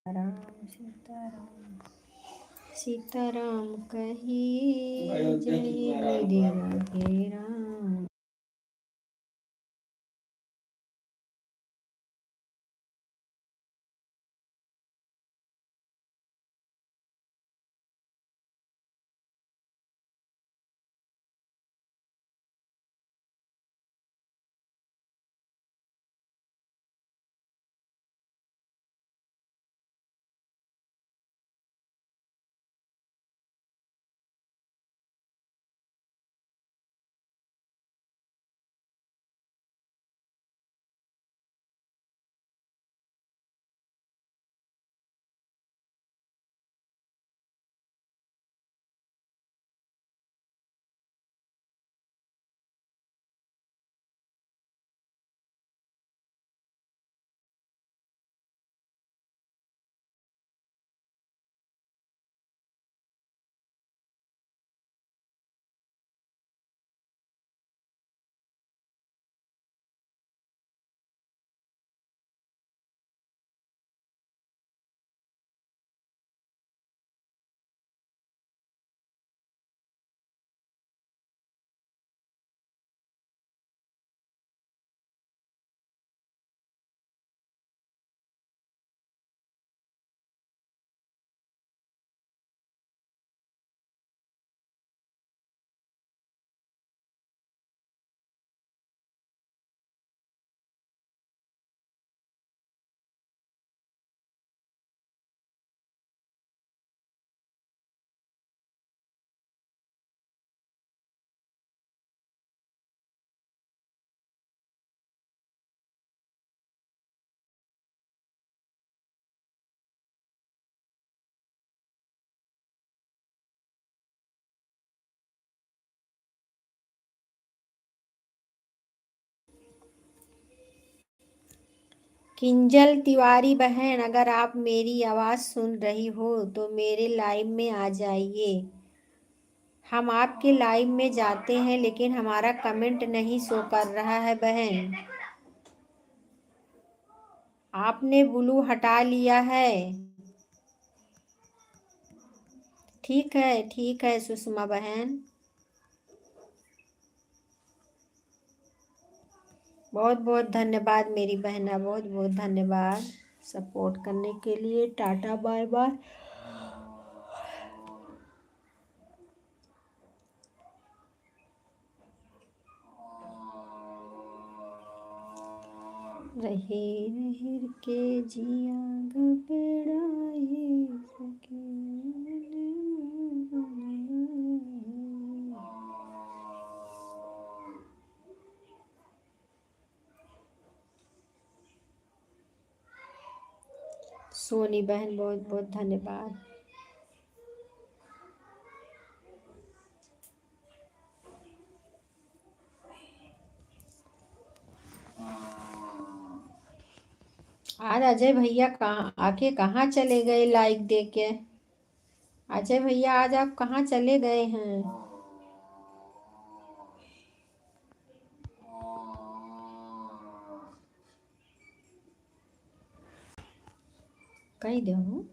राम सीताराम, सीताराम कहिए, जय मेरे राधे राम। किंजल तिवारी बहन, अगर आप मेरी आवाज़ सुन रही हो तो मेरे लाइव में आ जाइए। हम आपके लाइव में जाते हैं लेकिन हमारा कमेंट नहीं शो कर रहा है बहन। आपने ब्लू हटा लिया है। ठीक है सुषमा बहन। बहुत बहुत धन्यवाद मेरी बहना, बहुत बहुत धन्यवाद सपोर्ट करने के लिए। Tata bye bye. रहे रहे के जिया घबराए सके। सोनी बहन बहुत बहुत धन्यवाद। आज अजय भैया कहाँ आके कहाँ चले गए लाइक दे के। अजय भैया आज आप कहाँ चले गए हैं। कहीं दे हूँ।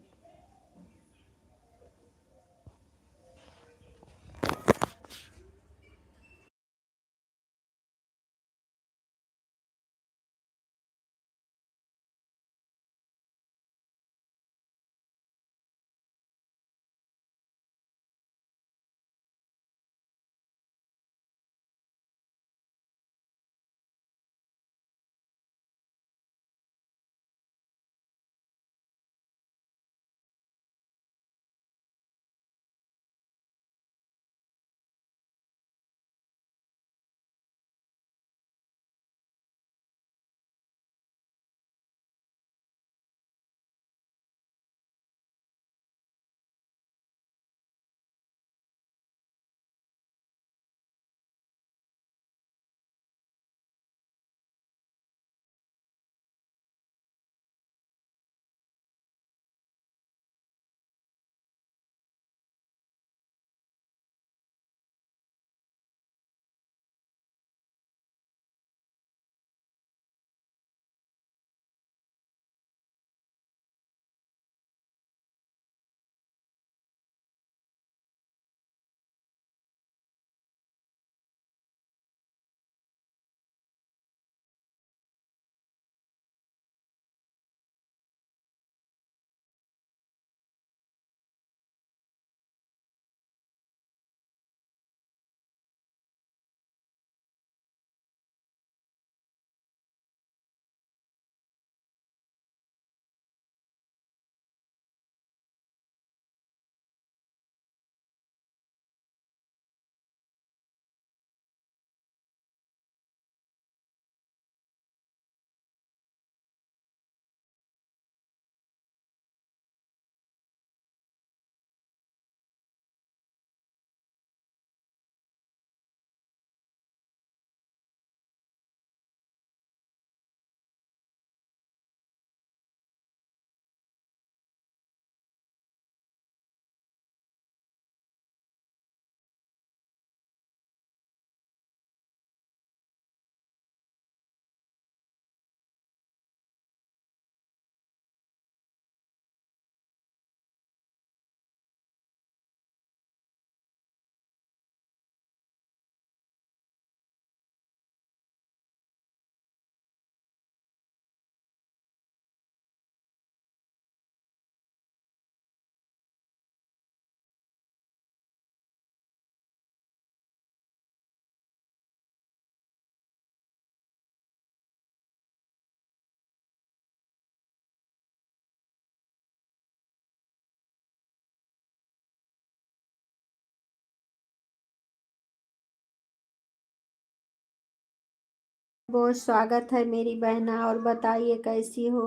बहुत स्वागत है मेरी बहना, और बताइए कैसी हो।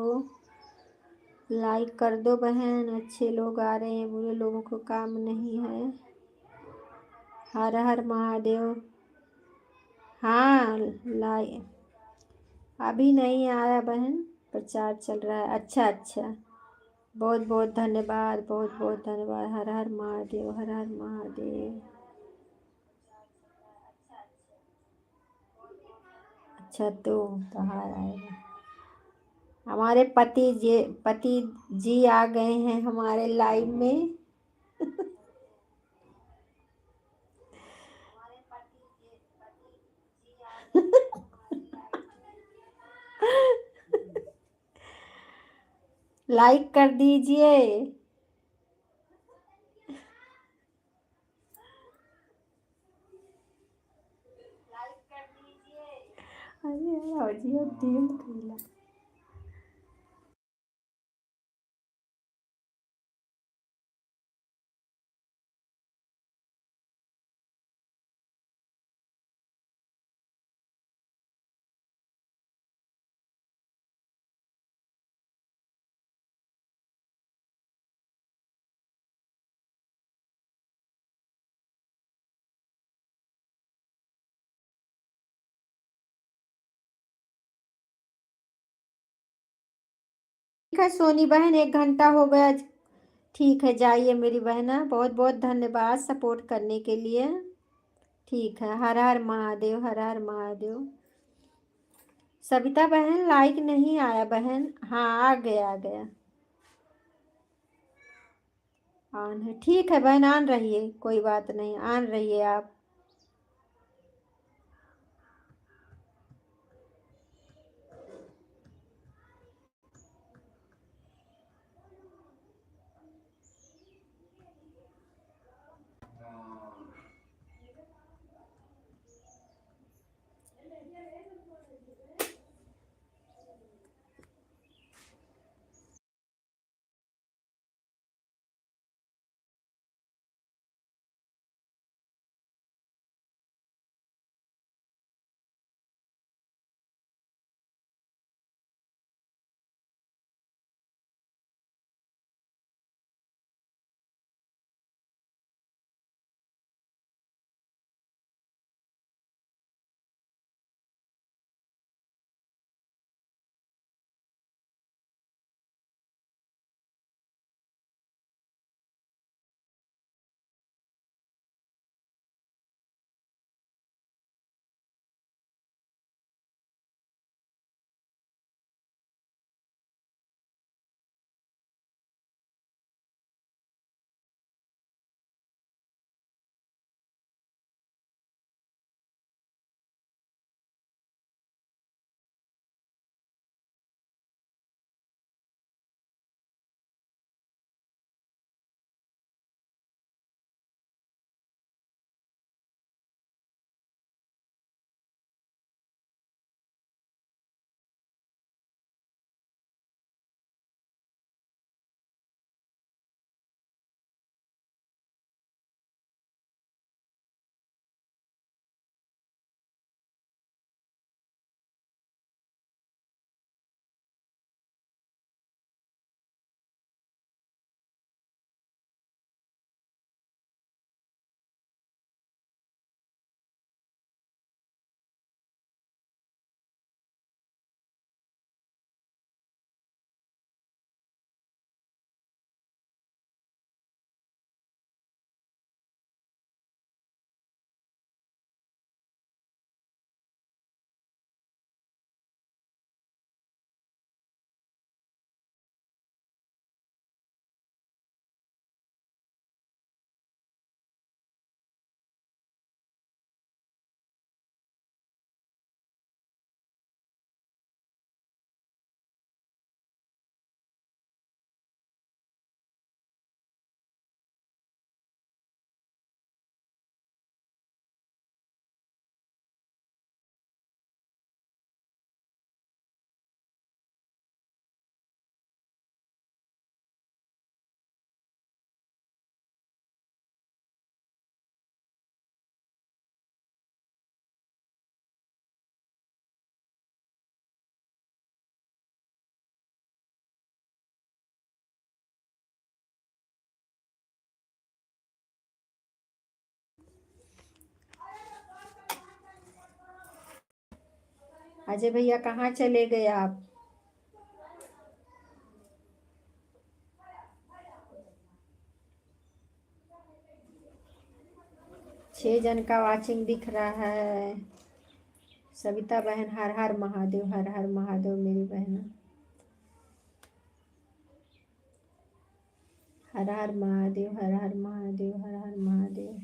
लाइक कर दो बहन, अच्छे लोग आ रहे हैं, बुरे लोगों को काम नहीं है। हर हर महादेव। हाँ, लाइक अभी नहीं आया बहन। प्रचार चल रहा है। अच्छा अच्छा, बहुत बहुत धन्यवाद, बहुत बहुत धन्यवाद। हर हर महादेव, हर हर महादेव। अच्छा, तो हार आएगा। हमारे पति जी आ गए हैं हमारे लाइव में। लाइक कर दीजिए। अरे यार, जियो टीम खेला। ठीक है सोनी बहन, 1 घंटा हो गया। ठीक है, जाइए मेरी बहना, बहुत बहुत धन्यवाद सपोर्ट करने के लिए। ठीक है, हर हर महादेव, हर हर महादेव। सविता बहन लाइक नहीं आया बहन। हाँ, आ गया आ गया। ऑन है, ठीक है बहन, ऑन रहिए, कोई बात नहीं, ऑन रहिए आप। अजय भैया कहाँ चले गए आप? 6 जन का वाचिंग दिख रहा है। सविता बहन हर हर महादेव, हर हर महादेव मेरी बहन। हर हर महादेव, हर हर महादेव, हर हर महादेव।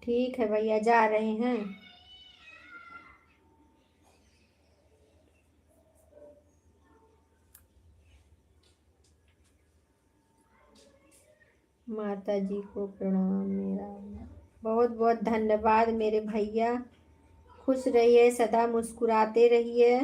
ठीक है भैया, जा रहे हैं। माता जी को प्रणाम मेरा। बहुत बहुत धन्यवाद मेरे भैया। खुश रहिए, सदा मुस्कुराते रहिए।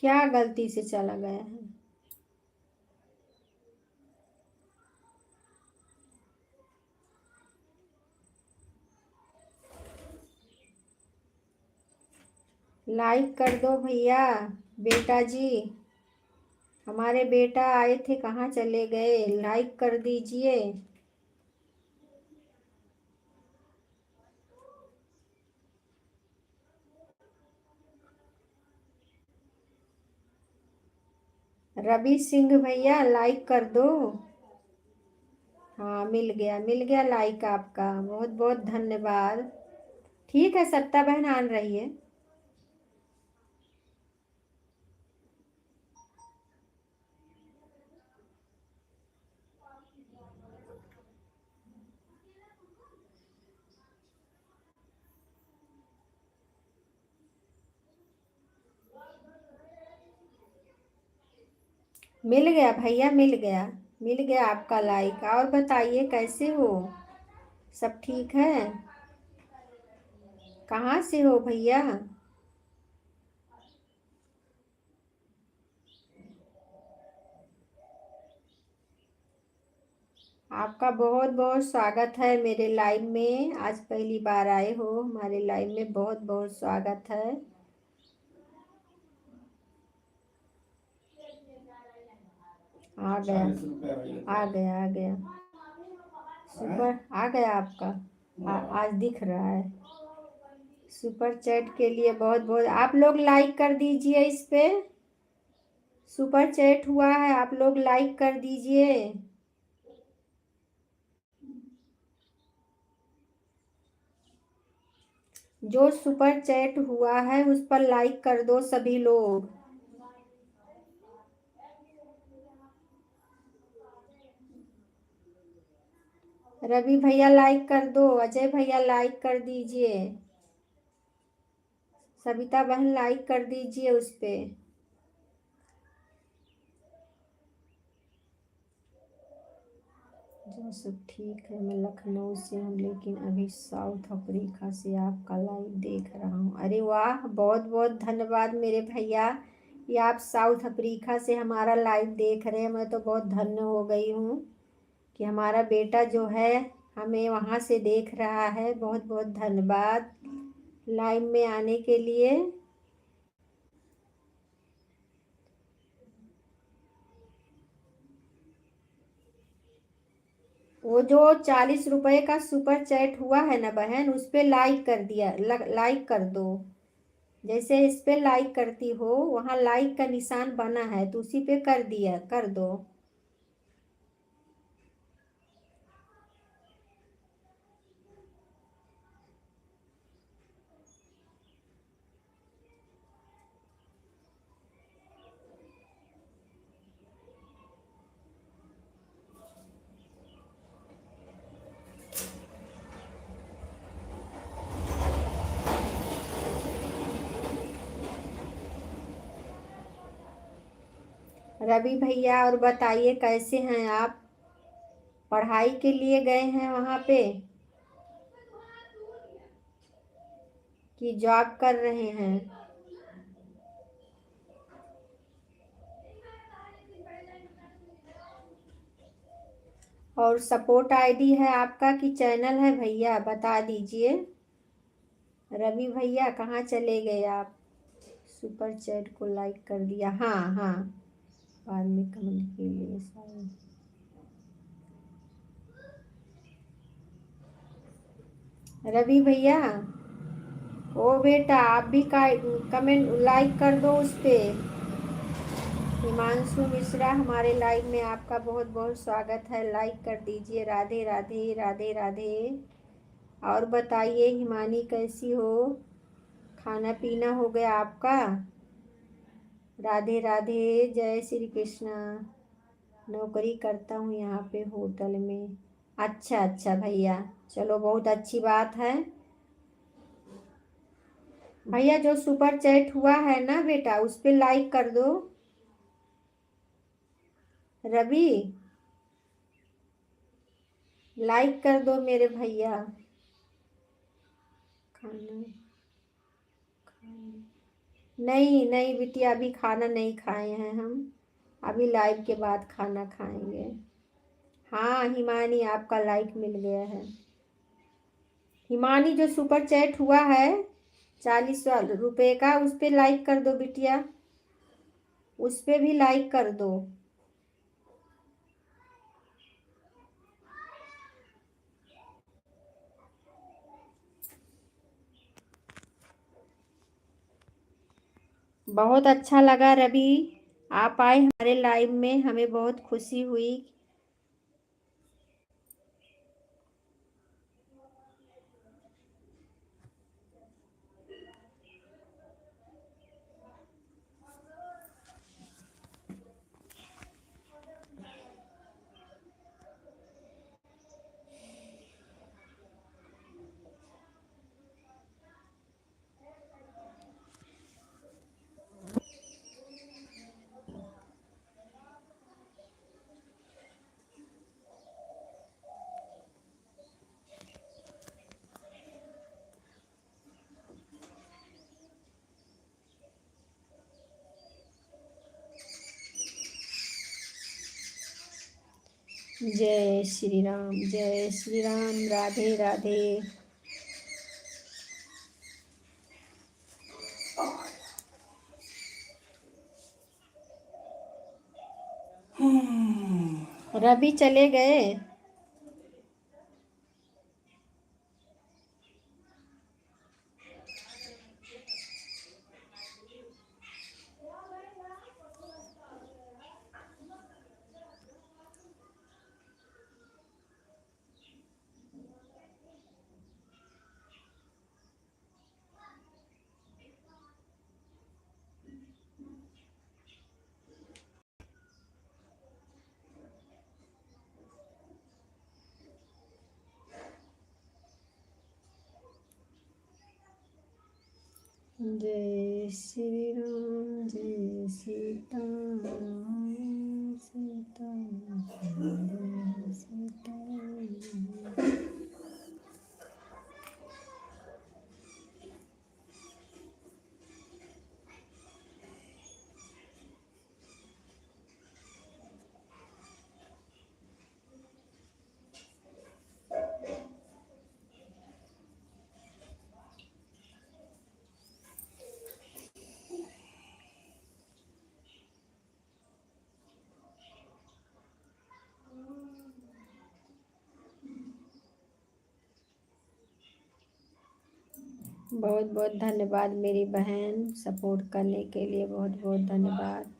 क्या गलती से चला गया है? लाइक कर दो भैया। बेटा जी, हमारे बेटा आए थे, कहाँ चले गए? लाइक कर दीजिए। रवि सिंह भैया लाइक कर दो। हाँ, मिल गया, मिल गया लाइक आपका। बहुत बहुत धन्यवाद। ठीक है, सत्ता बहन आन रही है। मिल गया भैया, मिल गया। मिल गया आपका लाइक। और बताइए कैसे हो? सब ठीक है? कहाँ से हो भैया? आपका बहुत बहुत स्वागत है मेरे लाइव में। आज पहली बार आए हो हमारे लाइव में, बहुत बहुत स्वागत है। आ गया, आ गया, आ गया। सुपर आ गया आपका। आज दिख रहा है। सुपर चैट के लिए बहुत बहुत आप लोग लाइक कर दीजिए इस पे। सुपर चैट हुआ है, आप लोग लाइक कर दीजिए। जो सुपर चैट हुआ है उस पर लाइक कर दो सभी लोग। रवि भैया लाइक कर दो, अजय भैया लाइक कर दीजिए, सविता बहन लाइक कर दीजिए उस पे। जो सब ठीक है। मैं लखनऊ से हूँ लेकिन अभी साउथ अफ्रीका से आपका लाइव देख रहा हूँ। अरे वाह, बहुत बहुत धन्यवाद मेरे भैया। ये आप साउथ अफ्रीका से हमारा लाइव देख रहे हैं। मैं तो बहुत धन्य हो गई हूँ कि हमारा बेटा जो है हमें वहाँ से देख रहा है। बहुत बहुत धन्यवाद लाइव में आने के लिए। वो जो 40 रुपए का सुपर चैट हुआ है ना बहन, उस पे लाइक कर दिया, लाइक कर दो। जैसे इस पे लाइक करती हो, वहाँ लाइक का निशान बना है तो उसी पे कर दिया, कर दो। रवि भैया, और बताइए कैसे हैं आप? पढ़ाई के लिए गए हैं वहाँ पे कि जॉब कर रहे हैं? और सपोर्ट आईडी है आपका कि चैनल है भैया, बता दीजिए। रवि भैया कहाँ चले गए आप? सुपर चैट को लाइक कर दिया, हाँ हाँ, बाद में कमेंट के लिए शायद। रवि भैया, ओ बेटा आप भी का कमेंट लाइक कर दो उस पे। हिमांशु मिश्रा, हमारे लाइव में आपका बहुत बहुत स्वागत है, लाइक कर दीजिए। राधे राधे राधे राधे। और बताइए हिमानी कैसी हो? खाना पीना हो गया आपका? राधे राधे, जय श्री कृष्णा। नौकरी करता हूँ यहाँ पे होटल में। अच्छा अच्छा भैया, चलो बहुत अच्छी बात है। भैया जो सुपर चैट हुआ है ना बेटा, उस पे लाइक कर दो। रवि, लाइक कर दो मेरे भैया। खाना नहीं नहीं बिटिया, अभी खाना नहीं खाए हैं हम, अभी लाइव के बाद खाना खाएंगे। हाँ हिमानी, आपका लाइक मिल गया है। हिमानी जो सुपर चैट हुआ है 40 रुपए का, उस पे लाइक कर दो बिटिया, उस पे भी लाइक कर दो। बहुत अच्छा लगा रवि, आप आए हमारे लाइव में, हमें बहुत खुशी हुई। जय श्री राम, जय श्री राम, राधे राधे। रवि चले गए? जय श्री राम, जय सीताराम, सीताराम जय सीताराम। बहुत बहुत धन्यवाद मेरी बहन, सपोर्ट करने के लिए बहुत बहुत धन्यवाद।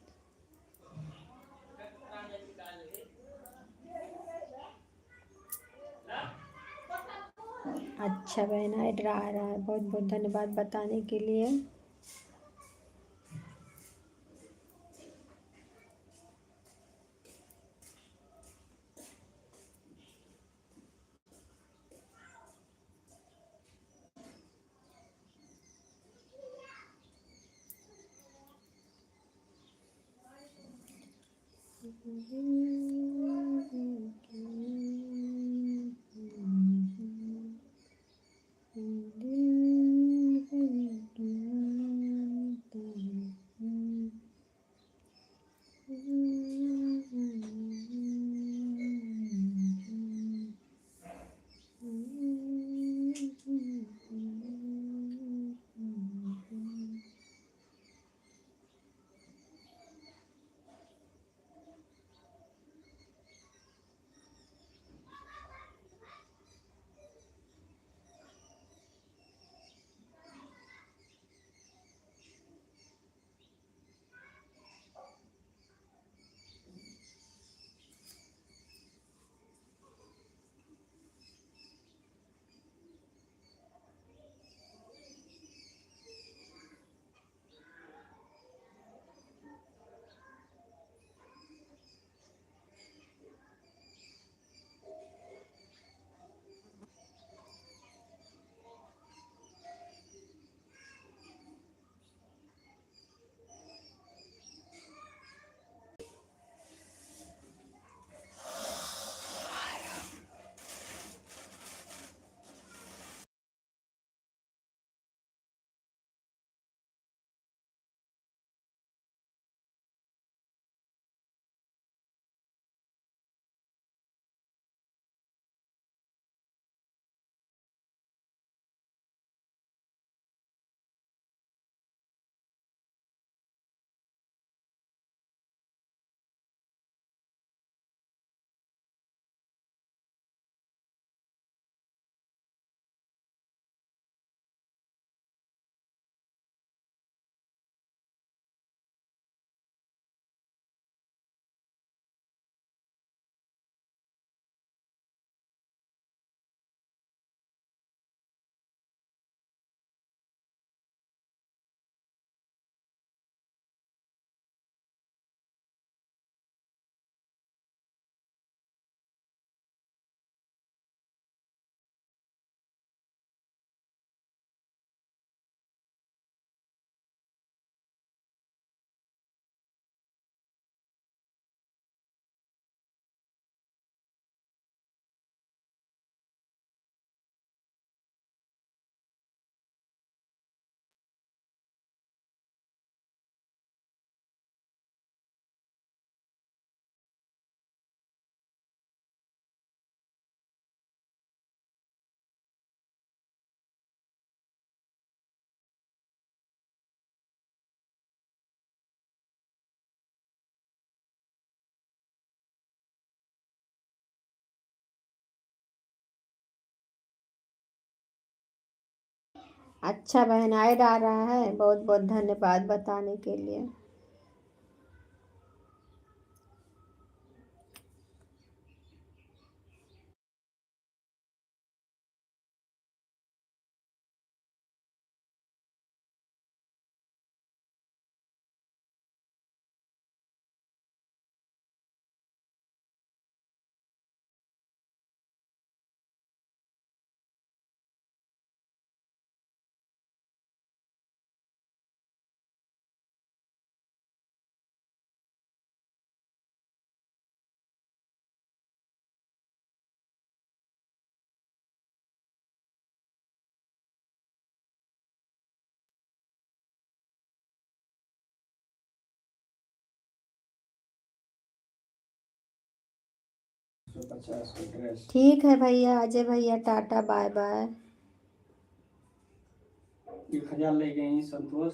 अच्छा बहन, ऐड आ रहा है, बहुत बहुत धन्यवाद बताने के लिए। अच्छा बहन, ऐड आ रहा है। बहुत बहुत धन्यवाद बताने के लिए। ठीक है भैया, अजय भैया, टाटा बाय बाय। 1,000 ले गए संतोष।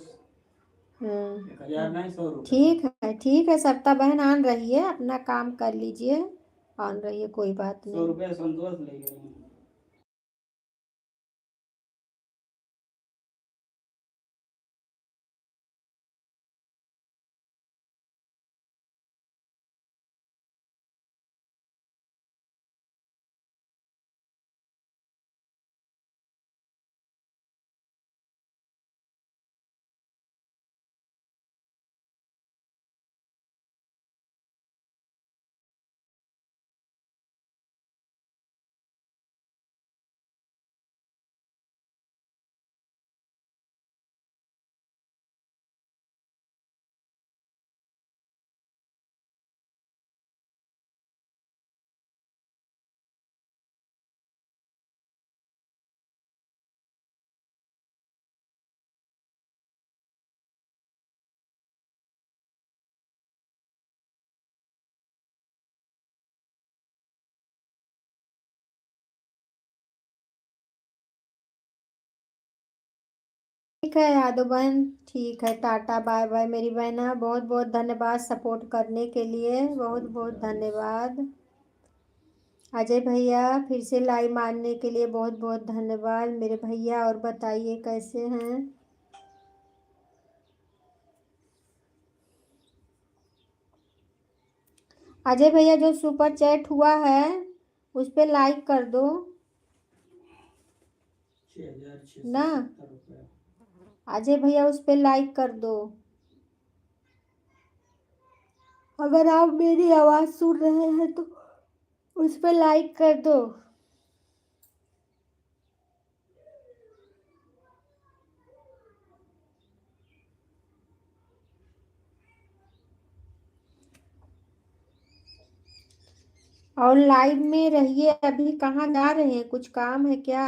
1,000 नहीं, 100 रुपये। ठीक है सरिता बहन, ऑन रहिए, अपना काम कर लीजिए, ऑन रहिए, कोई बात 100 नहीं। रुपये संतोष ले गए। ठीक है यादव बहन, ठीक है, टाटा बाय बाय मेरी बहना। बहुत बहुत धन्यवाद सपोर्ट करने के लिए, बहुत बहुत धन्यवाद। अजय भैया फिर से लाइव मारने के लिए बहुत बहुत धन्यवाद मेरे भैया। और बताइए कैसे हैं? अजय भैया जो सुपर चैट हुआ है उस पे लाइक कर दो 6,670 ना। रुपये। अजय भैया उस पे लाइक कर दो। अगर आप मेरी आवाज सुन रहे हैं तो उस पे लाइक कर दो। और लाइव में रहिए। अभी कहाँ जा रहे हैं, कुछ काम है क्या?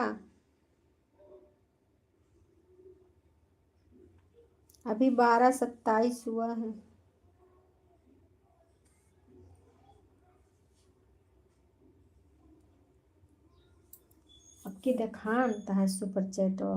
अभी 12:27 हुआ है। अब की देखान है सुपर चैट हो।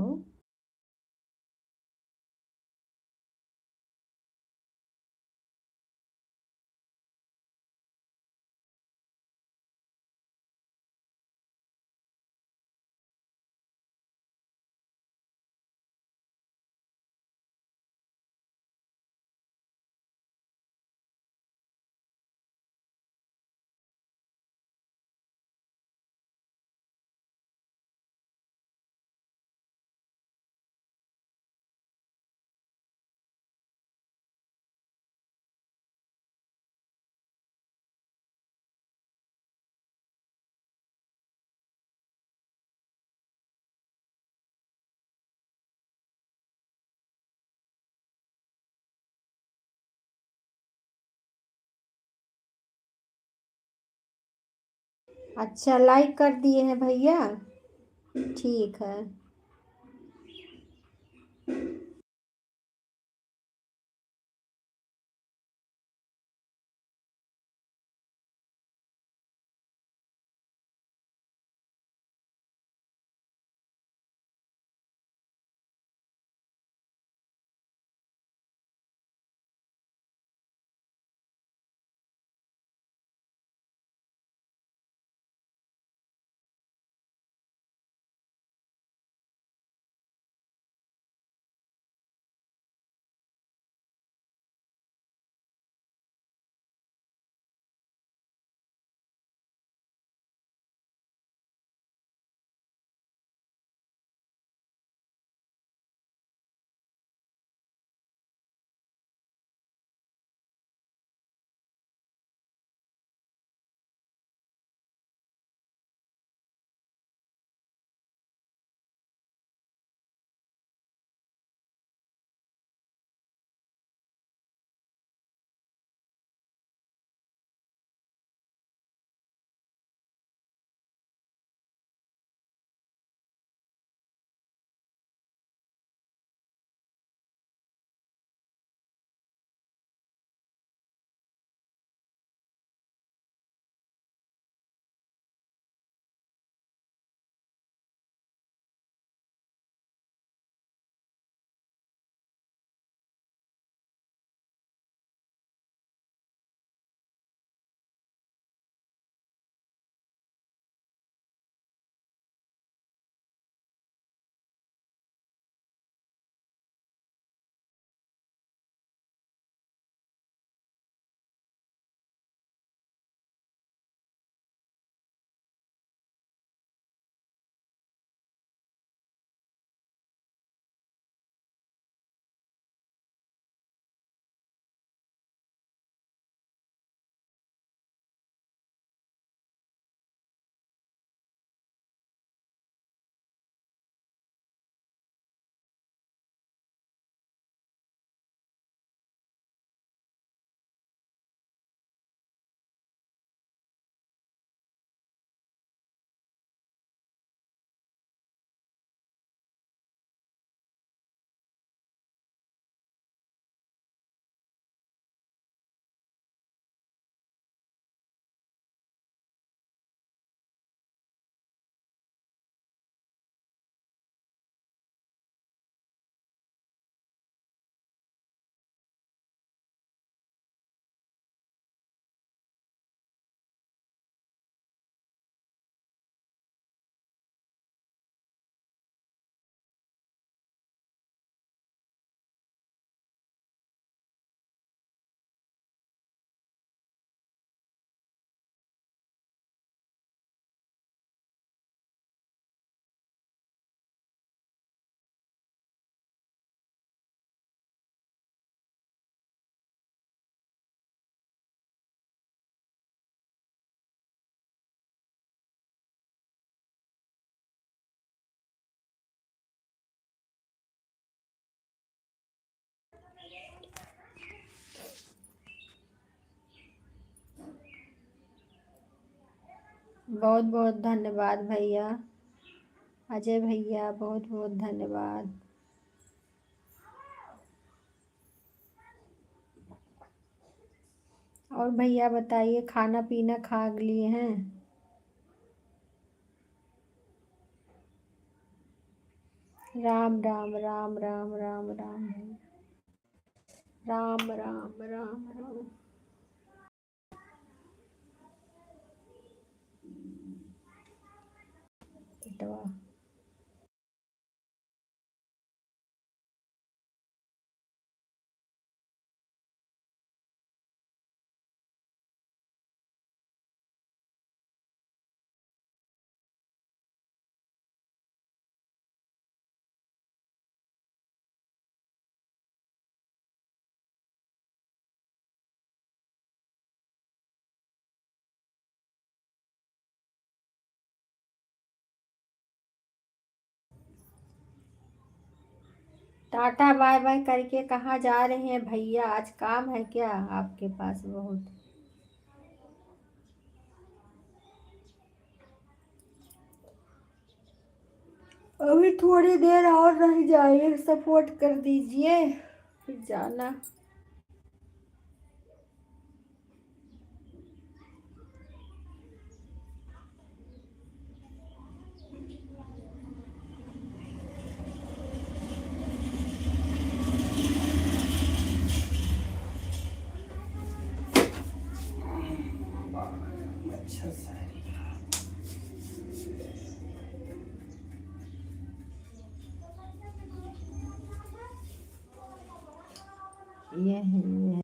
अच्छा लाइक कर दिए हैं भैया, ठीक है। बहुत बहुत धन्यवाद भैया, अजय भैया, बहुत बहुत धन्यवाद। और भैया बताइए, खाना पीना खा लिए हैं? राम राम राम राम राम राम राम राम राम राम। पिटवा टाटा बाय बाय करके कहाँ जा रहे हैं भैया? आज काम है क्या आपके पास? बहुत अभी थोड़ी देर और रह जाइए, सपोर्ट कर दीजिए फिर जाना। अच्छा सारी ये है।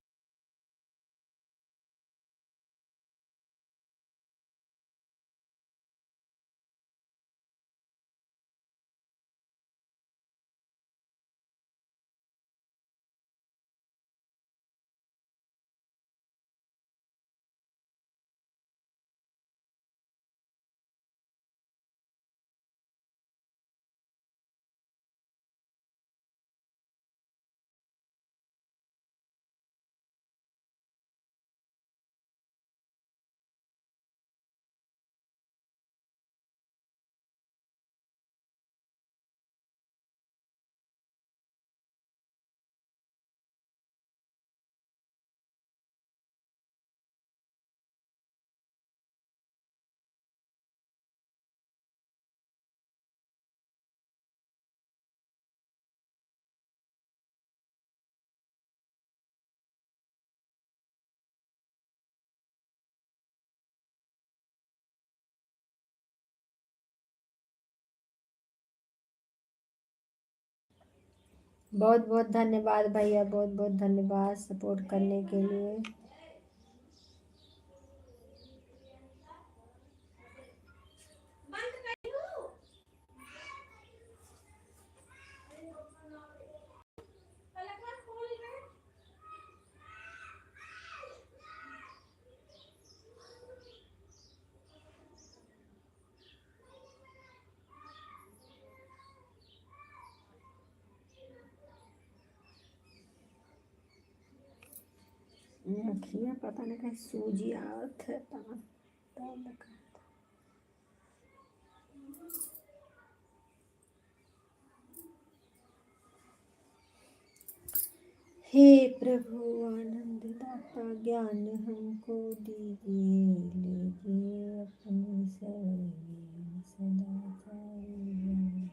बहुत बहुत धन्यवाद भैया, बहुत बहुत धन्यवाद सपोर्ट करने के लिए। अखियाँ पता नहीं कहीं सूजी आवत है तब लगा। हे प्रभु आनंद दाता ज्ञान हमको दीजिए, लीजिए अपनी शरण सदाचारी।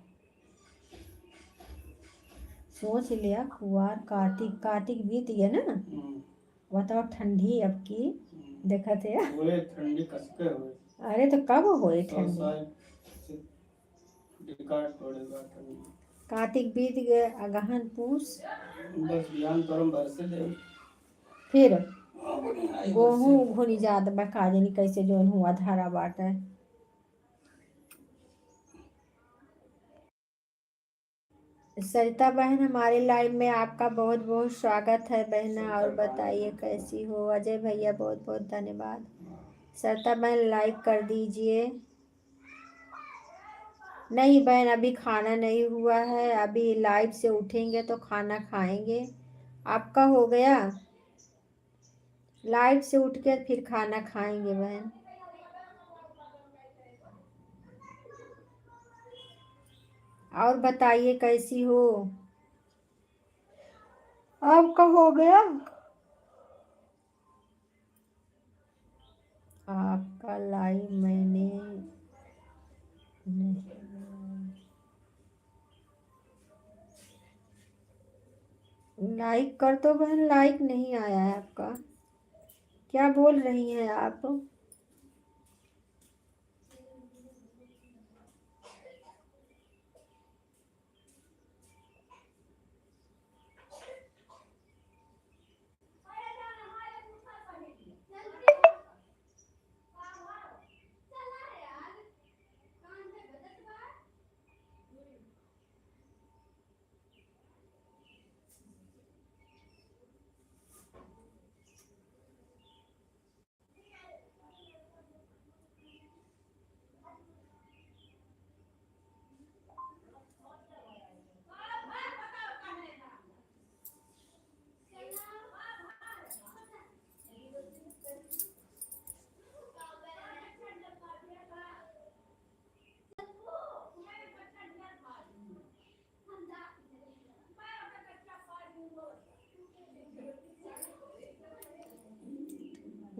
सोच लिया कुआर कार्तिक, कार्तिक बीत गया ना, बताओ ठंडी अब की देखा थे। ओए ठंडी कसके हुए। अरे तो कब होए ठंडी? कार्तिक बीत गए, अगहन पूस, बस ज्ञान परम बरसे दे। फिर गेहूँ घुनी जात बका जनी कैसे जोन हुआ धारा बाट है। सरिता बहन, हमारे लाइव में आपका बहुत बहुत स्वागत है बहना। और बताइए कैसी हो? अजय भैया बहुत बहुत धन्यवाद। सरिता बहन लाइक कर दीजिए। नहीं बहन, अभी खाना नहीं हुआ है, अभी लाइव से उठेंगे तो खाना खाएंगे। आपका हो गया? लाइव से उठ के फिर खाना खाएंगे बहन। और बताइए कैसी हो? आपका हो गया? आपका लाइव मैंने नहीं, लाइक कर दो बहन, लाइक नहीं आया है आपका। क्या बोल रही हैं आप?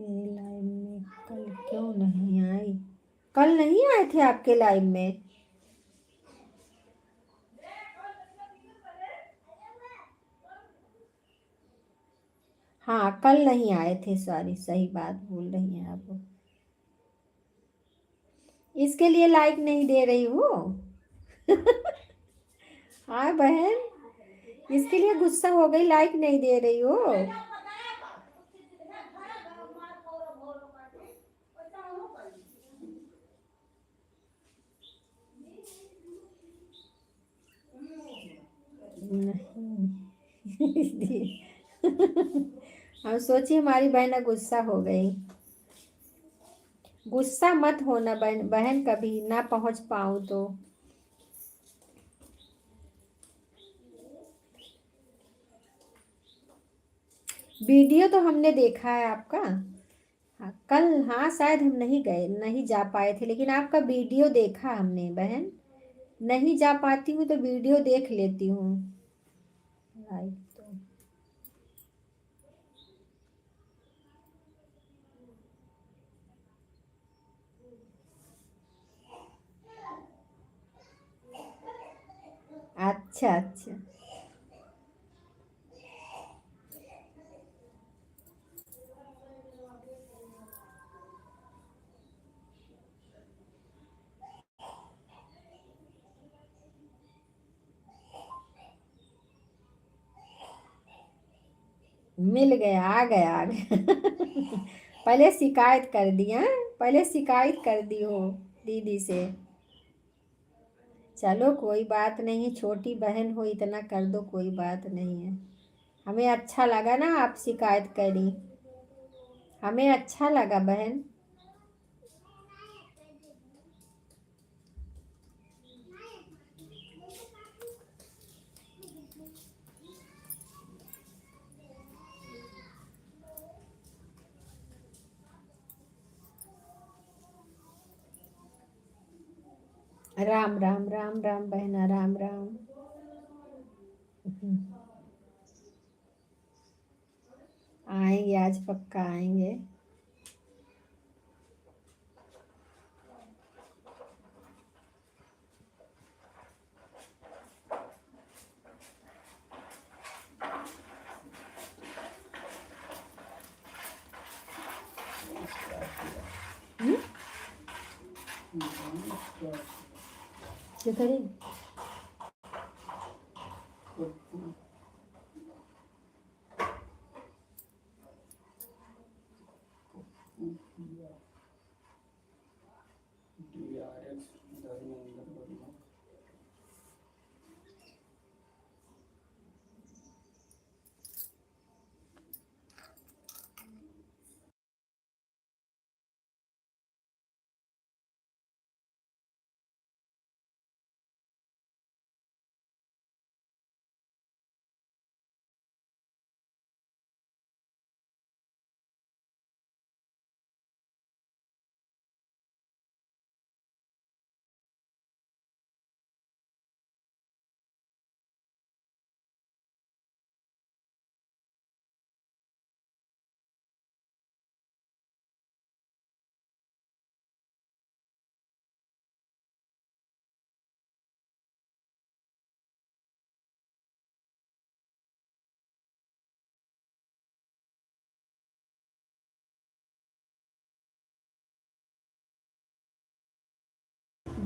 मेरे लाइव में कल क्यों नहीं आई? कल नहीं आए थे आपके लाइव में? हाँ कल नहीं आए थे, सॉरी, सही बात बोल रही हैं आप। इसके लिए लाइक नहीं दे रही हूँ। हाँ बहन, इसके लिए गुस्सा हो गई, लाइक नहीं दे रही हो। नहीं। हम सोची हमारी बहन गुस्सा हो गई। गुस्सा मत होना बहन, बहन कभी ना पहुंच पाऊं तो। वीडियो तो हमने देखा है आपका। हाँ कल, हाँ शायद हम नहीं गए, नहीं जा पाए थे, लेकिन आपका वीडियो देखा हमने बहन। नहीं जा पाती हूँ तो वीडियो देख लेती हूँ। लाइक तो अच्छा अच्छा। मिल गया, आ गया आ गया। पहले शिकायत कर दिया, पहले शिकायत कर दी हो दीदी से। चलो कोई बात नहीं, छोटी बहन हो, इतना कर दो, कोई बात नहीं है। हमें अच्छा लगा ना आप शिकायत करी, हमें अच्छा लगा बहन। राम राम राम राम बहना, राम राम। आएंगे, आज पक्का आएंगे। क्या करें?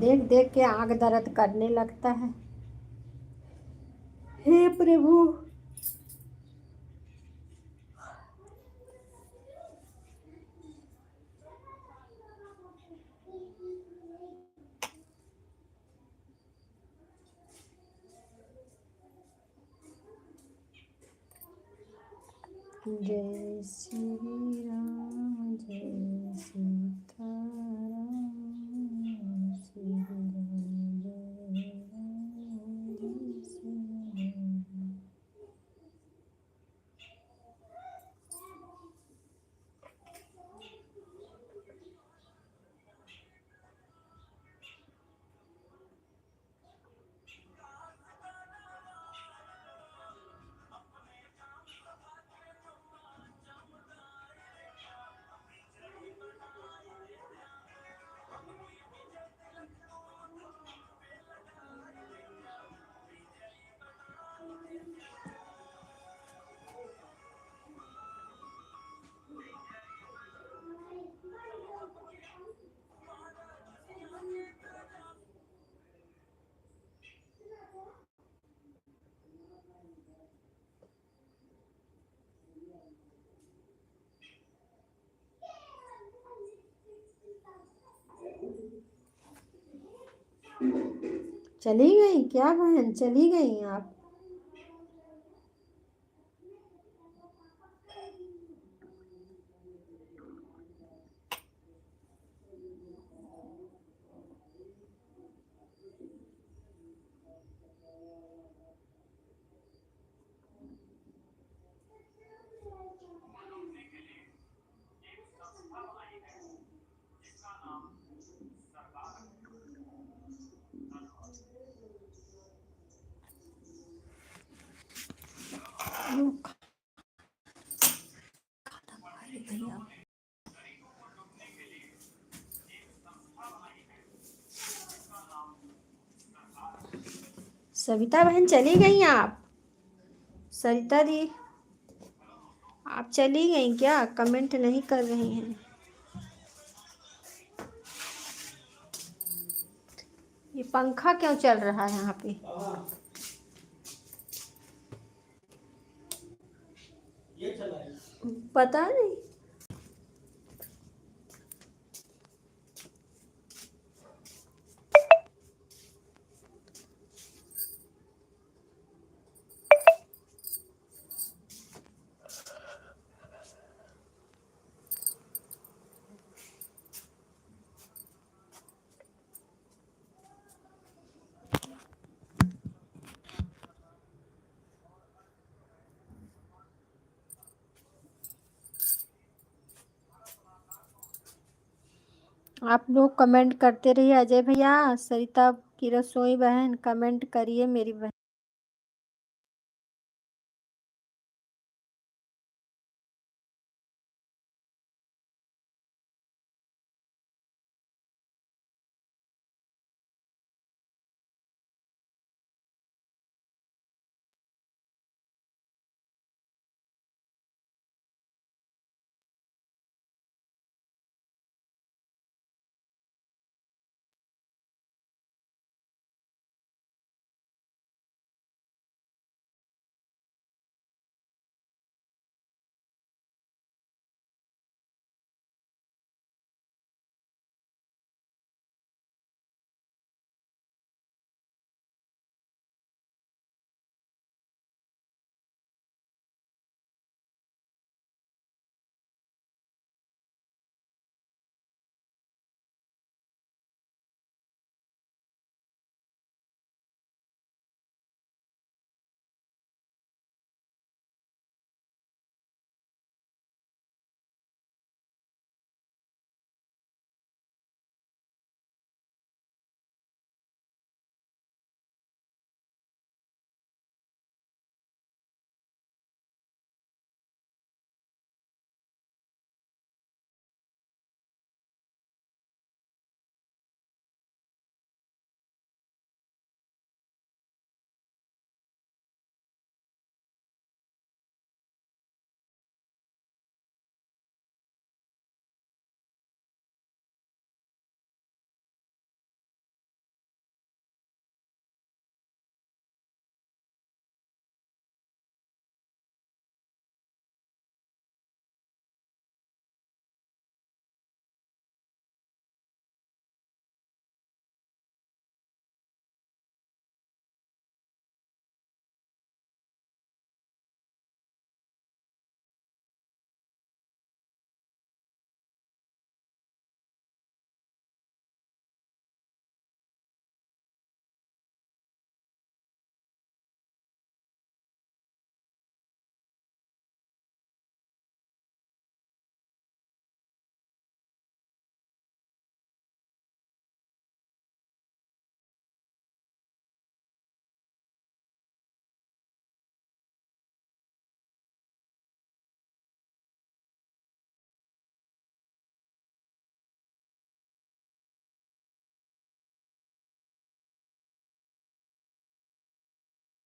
देख देख के आंख दर्द करने लगता है। हे प्रभु। जय श्री राम जय सीताराम श्री राम जय राम जय श्री राम। चली गई क्या बहन, चली गई आप? सविता बहन चली गई आप? सरिता दी आप चली गई क्या? कमेंट नहीं कर रही हैं। ये पंखा क्यों चल रहा है यहाँ पे? ये चला है। पता नहीं। आप लोग कमेंट करते रहिए। अजय भैया, सरिता की रसोई बहन कमेंट करिए मेरी बहन।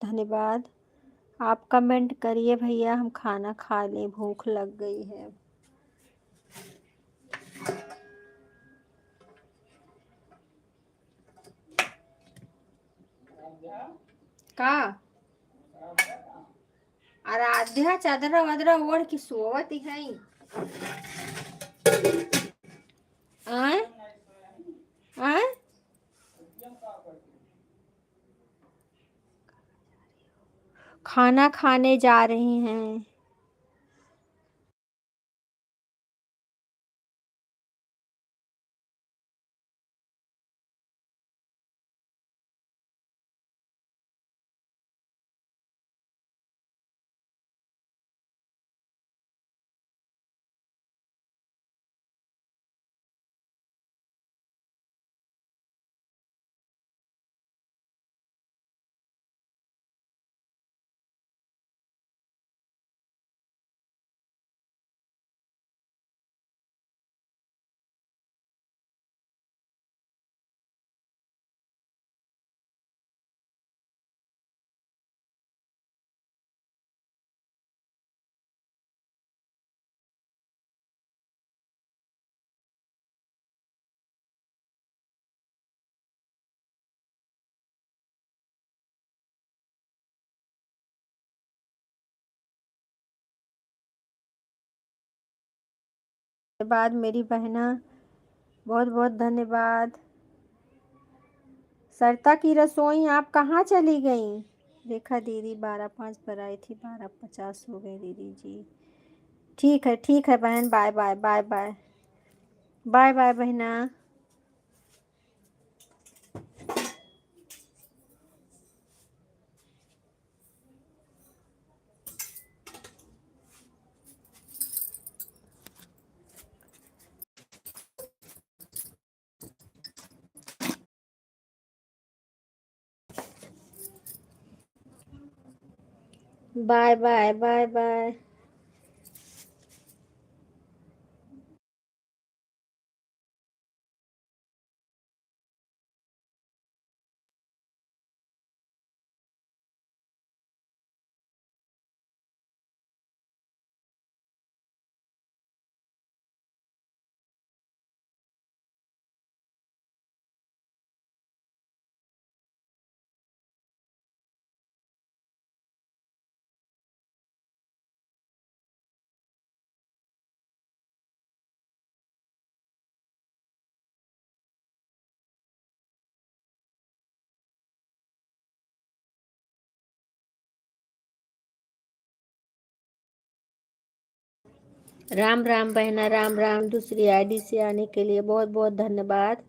धन्यवाद। आप कमेंट करिए भैया, हम खाना खा लें, भूख लग गई है। का आराध्या चादर वादरा ओढ़ के सोवत है। आय आय खाना खाने जा रहे हैं। बाद मेरी बहना, बहुत बहुत धन्यवाद। सरता की रसोई, आप कहाँ चली गई? देखा दीदी 12:05 पर आई थी, 12:50 हो गए दीदी जी। ठीक है बहन, bye bye bye bye bye bye बहना। Bye bye bye bye. Ram Ram बहना, राम राम। दूसरी आईडी से आने के लिए बहुत बहुत धन्यवाद।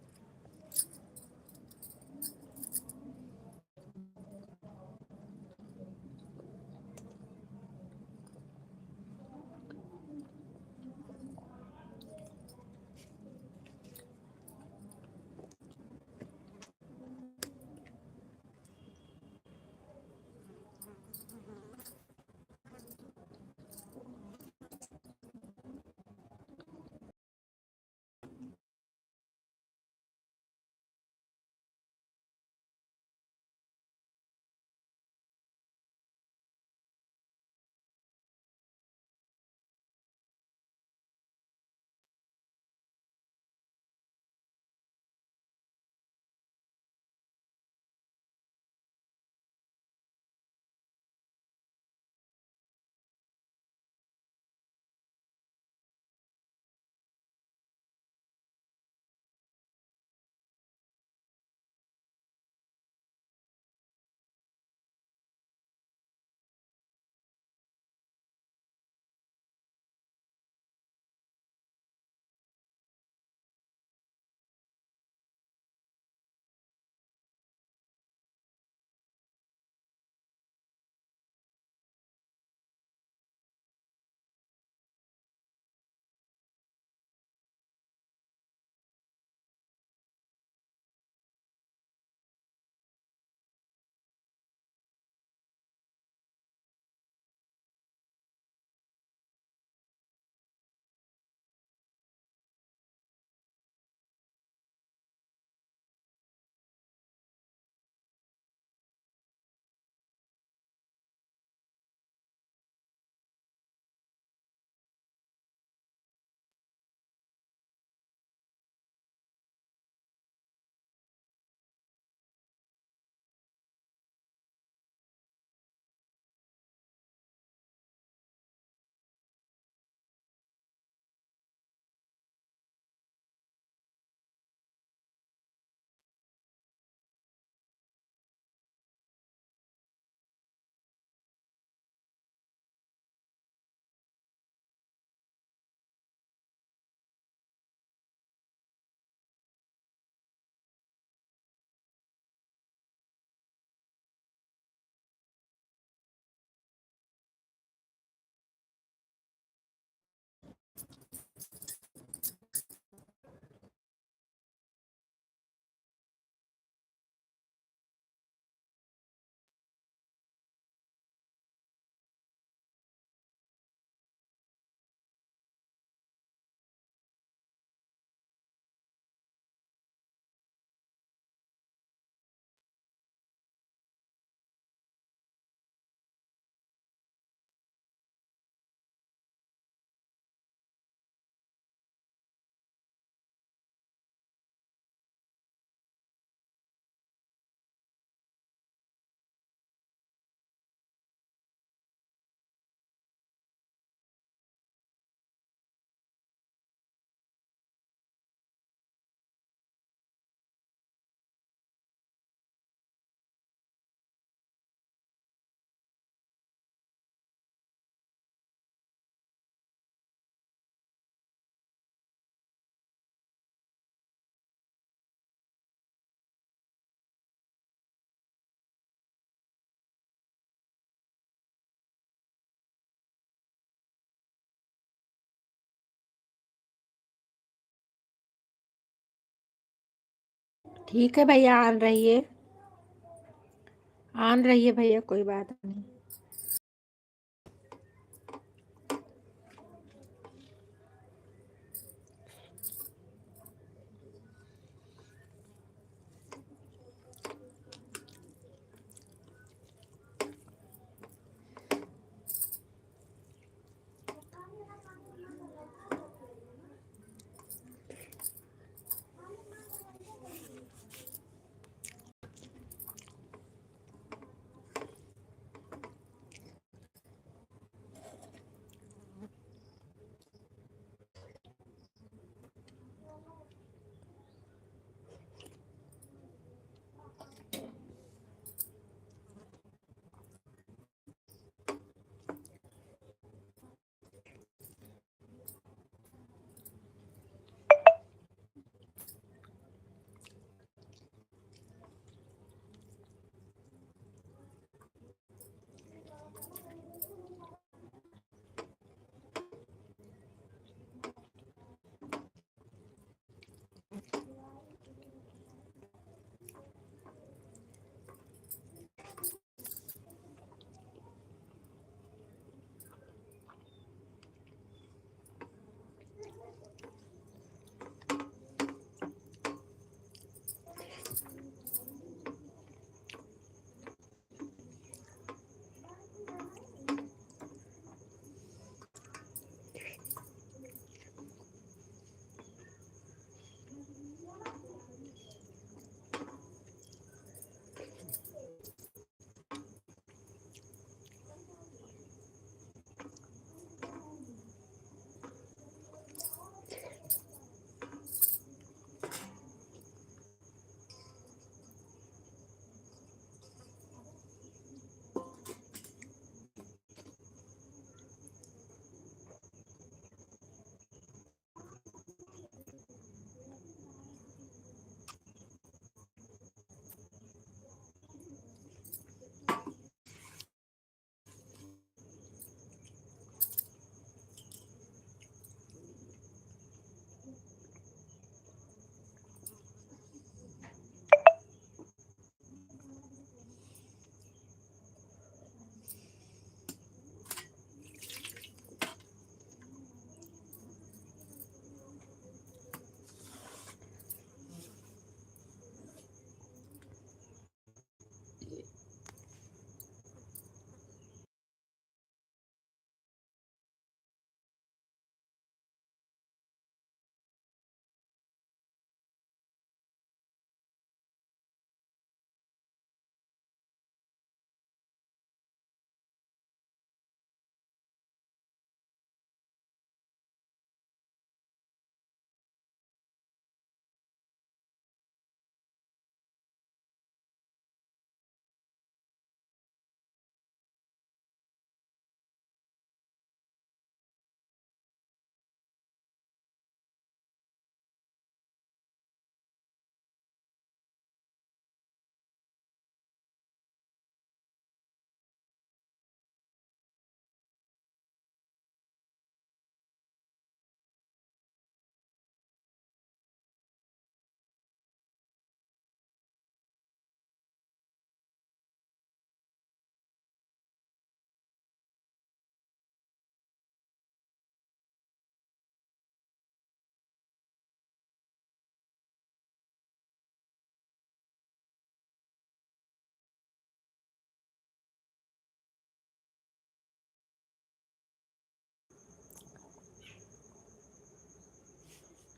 ठीक है भैया, आन रहिए भैया, कोई बात नहीं।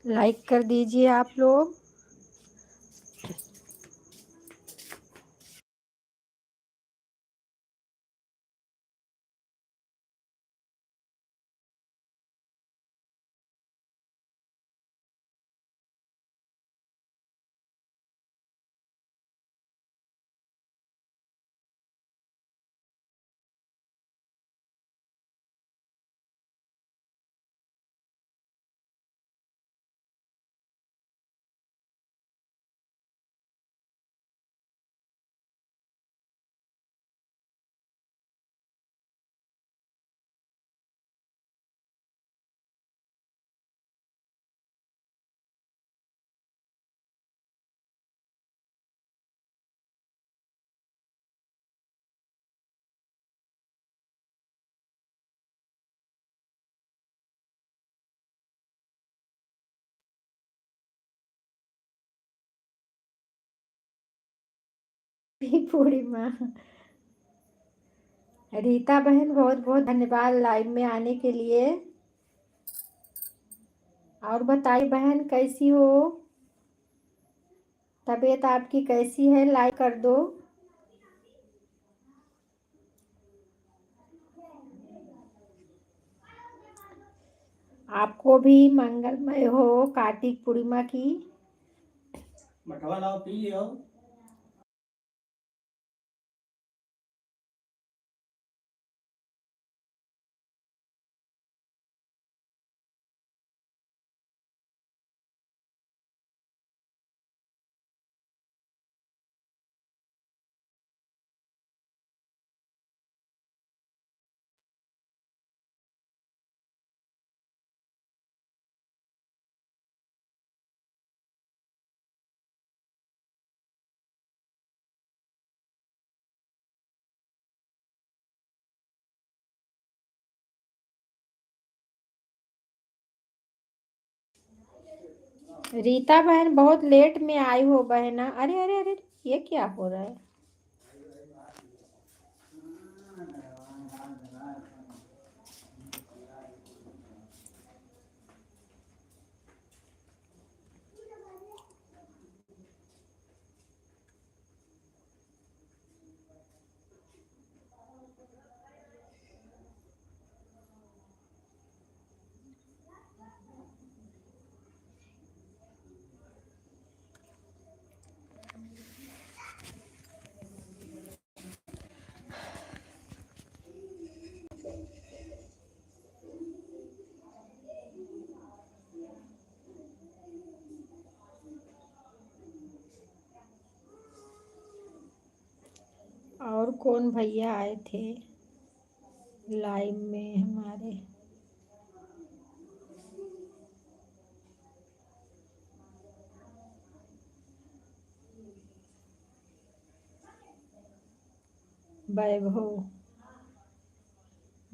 लाइक कर दीजिए आप लोग। पूर्णिमा। रीता बहन बहुत बहुत धन्यवाद लाइव में आने के लिए। और बताइए बहन कैसी हो, तबीयत आपकी कैसी है, लाइक कर दो। आपको भी मंगलमय हो कार्तिक पूर्णिमा की। मठवा लाओ पी लियो। रीता बहन बहुत लेट में आई हो बहना। अरे अरे अरे, ये क्या हो रहा है। और कौन भैया आए थे लाइव में हमारे। वैभव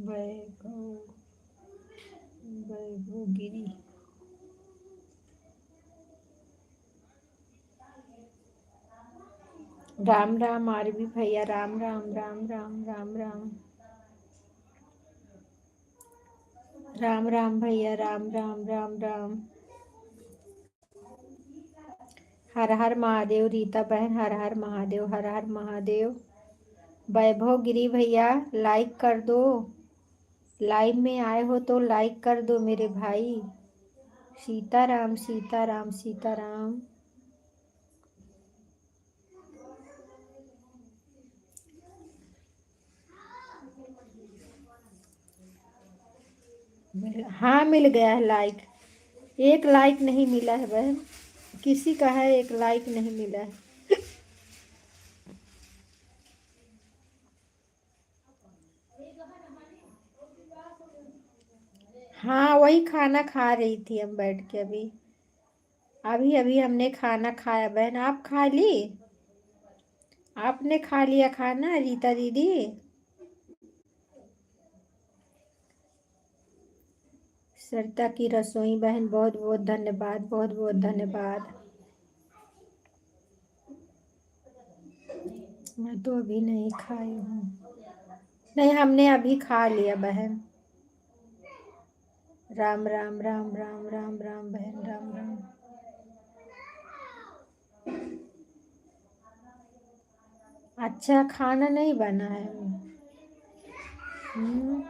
वैभव वैभव गिरी। राम राम आरबी भैया, राम राम राम राम राम राम राम राम भैया, राम राम राम राम। हर हर महादेव रीता बहन, हर हर महादेव, हर हर महादेव। वैभव गिरी भैया लाइक कर दो, लाइव में आए हो तो लाइक कर दो मेरे भाई। सीताराम सीताराम सीताराम। हाँ मिल गया है लाइक। एक लाइक नहीं मिला है बहन, किसी का है एक लाइक नहीं मिला है। हाँ वही खाना खा रही थी हम बैठ के अभी। अभी अभी हमने खाना खाया बहन, आप खा ली? आपने खा लिया खाना रीता दीदी? सरिता की रसोई बहन बहुत बहुत धन्यवाद, बहुत बहुत धन्यवाद। मैं तो अभी नहीं खाई हूँ। नहीं हमने अभी खा लिया बहन। राम राम राम राम राम राम बहन, राम राम। अच्छा खाना नहीं बना है। हम्म,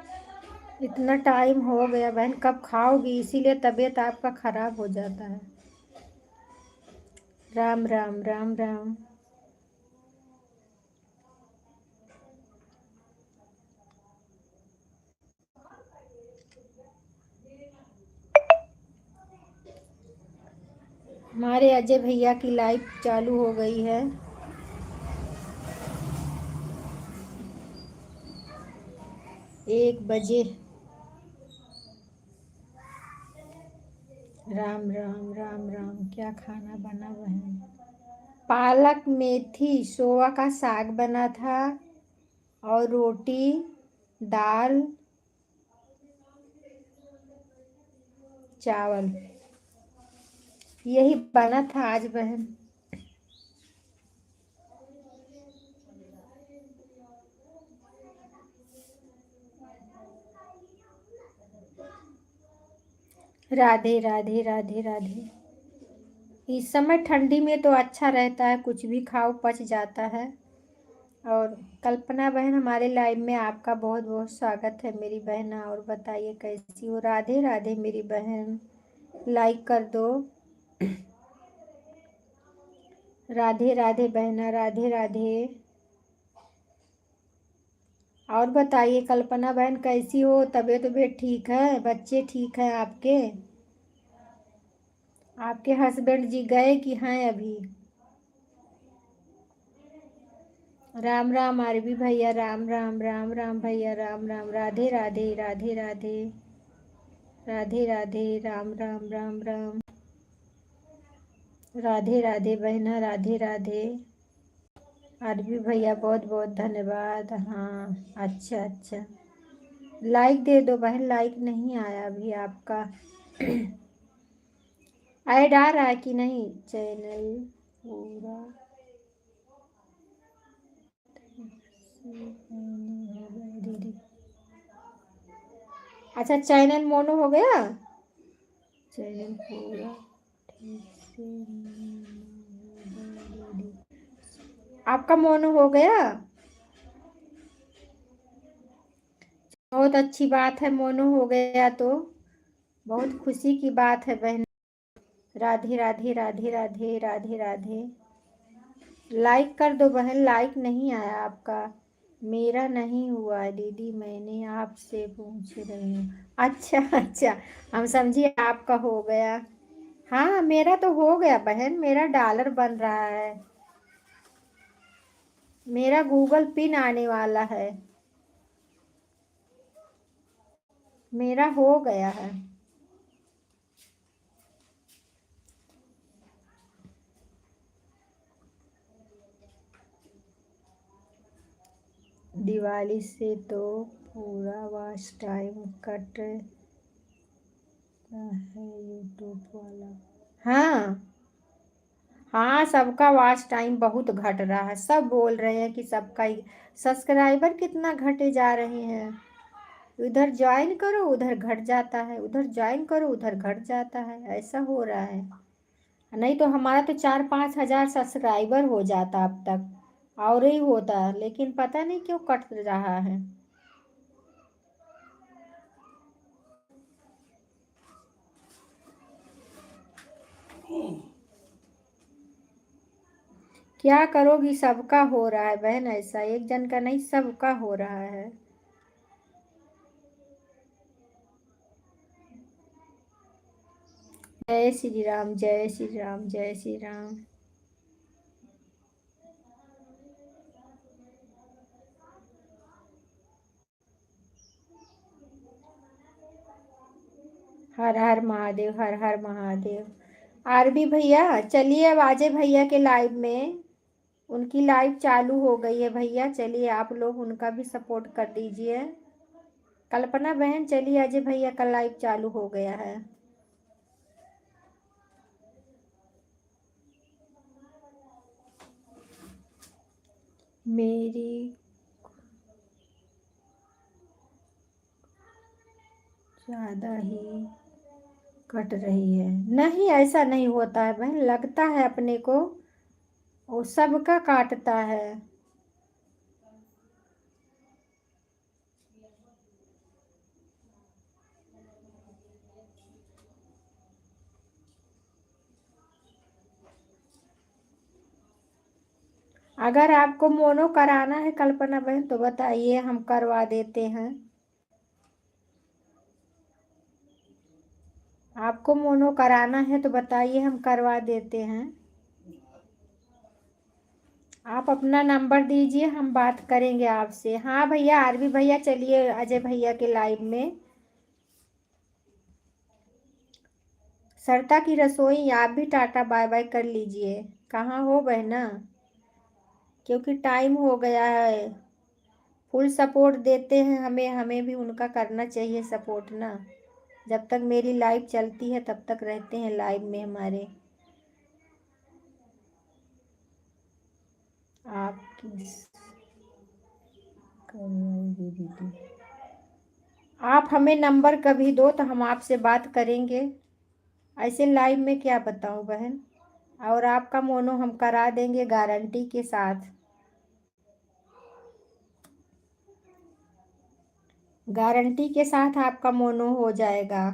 इतना टाइम हो गया बहन, कब खाओगी? इसीलिए तबीयत आपका खराब हो जाता है। राम राम राम राम। हमारे अजय भैया की लाइव चालू हो गई है। 1 बजे। राम राम राम राम। क्या खाना बना बहन? पालक मेथी सोआ का साग बना था, और रोटी, दाल, चावल, यही बना था आज बहन। राधे राधे राधे राधे। इस समय ठंडी में तो अच्छा रहता है, कुछ भी खाओ पच जाता है। और कल्पना बहन, हमारे लाइव में आपका बहुत बहुत स्वागत है मेरी बहना। और बताइए कैसी हो? राधे राधे मेरी बहन, लाइक कर दो। राधे राधे बहना, राधे राधे। और बताइए कल्पना बहन कैसी हो? तबीयत तबीयत ठीक है? बच्चे ठीक है आपके? आपके हस्बैंड जी गए कि हैं अभी? राम राम आरबी भैया, राम राम राम राम भैया, राम राम। राधे राधे राधे राधे राधे राधे, राम राम राम राम। राधे राधे बहना, राधे राधे। आरबी भैया बहुत बहुत धन्यवाद। हाँ, अच्छा अच्छा। लाइक दे दो बहन, लाइक नहीं आया अभी आपका। ऐड आ रहा है कि नहीं? चैनल पूरा दीदी। अच्छा, चैनल मोनो हो गया? चैनल पूरा ठीक से दीदी। आपका मोनो हो गया? बहुत अच्छी बात है, मोनो हो गया तो बहुत खुशी की बात है बहन। राधे राधे राधे राधे राधे राधे। लाइक कर दो बहन, लाइक नहीं आया आपका। मेरा नहीं हुआ है दीदी, मैंने आपसे पूछ रही हूँ। अच्छा अच्छा, हम समझिए आपका हो गया। हाँ, मेरा तो हो गया बहन, मेरा डॉलर बन रहा है। मेरा गूगल पिन आने वाला है। मेरा हो गया है। दिवाली से तो पूरा वॉच टाइम कट है यूट्यूब वाला। हाँ हाँ, सबका वॉच टाइम बहुत घट रहा है। सब बोल रहे हैं कि सबका ही सब्सक्राइबर कितना घटे जा रहे हैं। उधर ज्वाइन करो उधर घट जाता है, उधर ज्वाइन करो उधर घट जाता है, ऐसा हो रहा है। नहीं तो हमारा तो 4-5 हजार सब्सक्राइबर हो जाता अब तक, और ही होता, लेकिन पता नहीं क्यों कट रहा है। क्या करोगी? सबका हो रहा है बहन, ऐसा एक जन का नहीं, सबका हो रहा है। जय श्री राम, जय श्री राम, जय श्री राम। हर हर महादेव, हर हर महादेव। आरबी भैया चलिए, अब अजय भैया के लाइव में, उनकी लाइव चालू हो गई है भैया, चलिए आप लोग उनका भी सपोर्ट कर दीजिए। कल्पना बहन चलिए, अजय भैया का लाइव चालू हो गया है। मेरी ज़्यादा ही कट रही है। नहीं, ऐसा नहीं होता है बहन, लगता है अपने को, वो सबका काटता है। अगर आपको मोनो कराना है कल्पना बहन तो बताइए, हम करवा देते हैं। आपको मोनो कराना है तो बताइए, हम करवा देते हैं। आप अपना नंबर दीजिए, हम बात करेंगे आपसे। हाँ भैया, आरबी भैया चलिए अजय भैया के लाइव में। सरता की रसोई, आप भी टाटा बाय बाय कर लीजिए। कहाँ हो बहना? क्योंकि टाइम हो गया है। फुल सपोर्ट देते हैं हमें, हमें भी उनका करना चाहिए सपोर्ट ना। जब तक मेरी लाइव चलती है तब तक रहते हैं लाइव में हमारे। आपकी करोगी दीदी। आप हमें नंबर कभी दो तो हम आपसे बात करेंगे। ऐसे लाइव में क्या बताऊं बहन। और आपका मोनो हम करा देंगे गारंटी के साथ। गारंटी के साथ आपका मोनो हो जाएगा।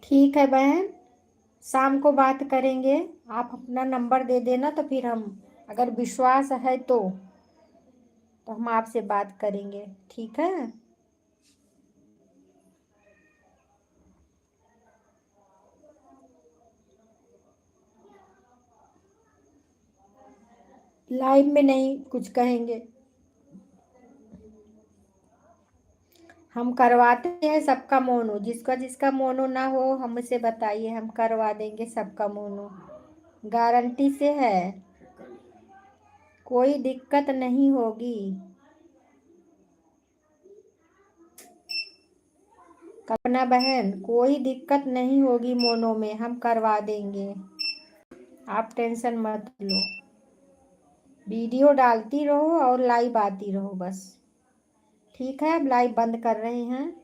ठीक है बहन, शाम को बात करेंगे। आप अपना नंबर दे देना तो फिर हम, अगर विश्वास है तो हम आपसे बात करेंगे। ठीक है। लाइव में नहीं कुछ कहेंगे। हम करवाते हैं सबका मोनो। जिसका जिसका मोनो ना हो हमसे बताइए, हम करवा देंगे सबका मोनो, गारंटी से है। कोई दिक्कत नहीं होगी। कल्पना बहन, कोई दिक्कत नहीं होगी मोनो में, हम करवा देंगे। आप टेंशन मत लो। वीडियो डालती रहो और लाइव आती रहो बस। ठीक है, अब लाइव बंद कर रहे हैं।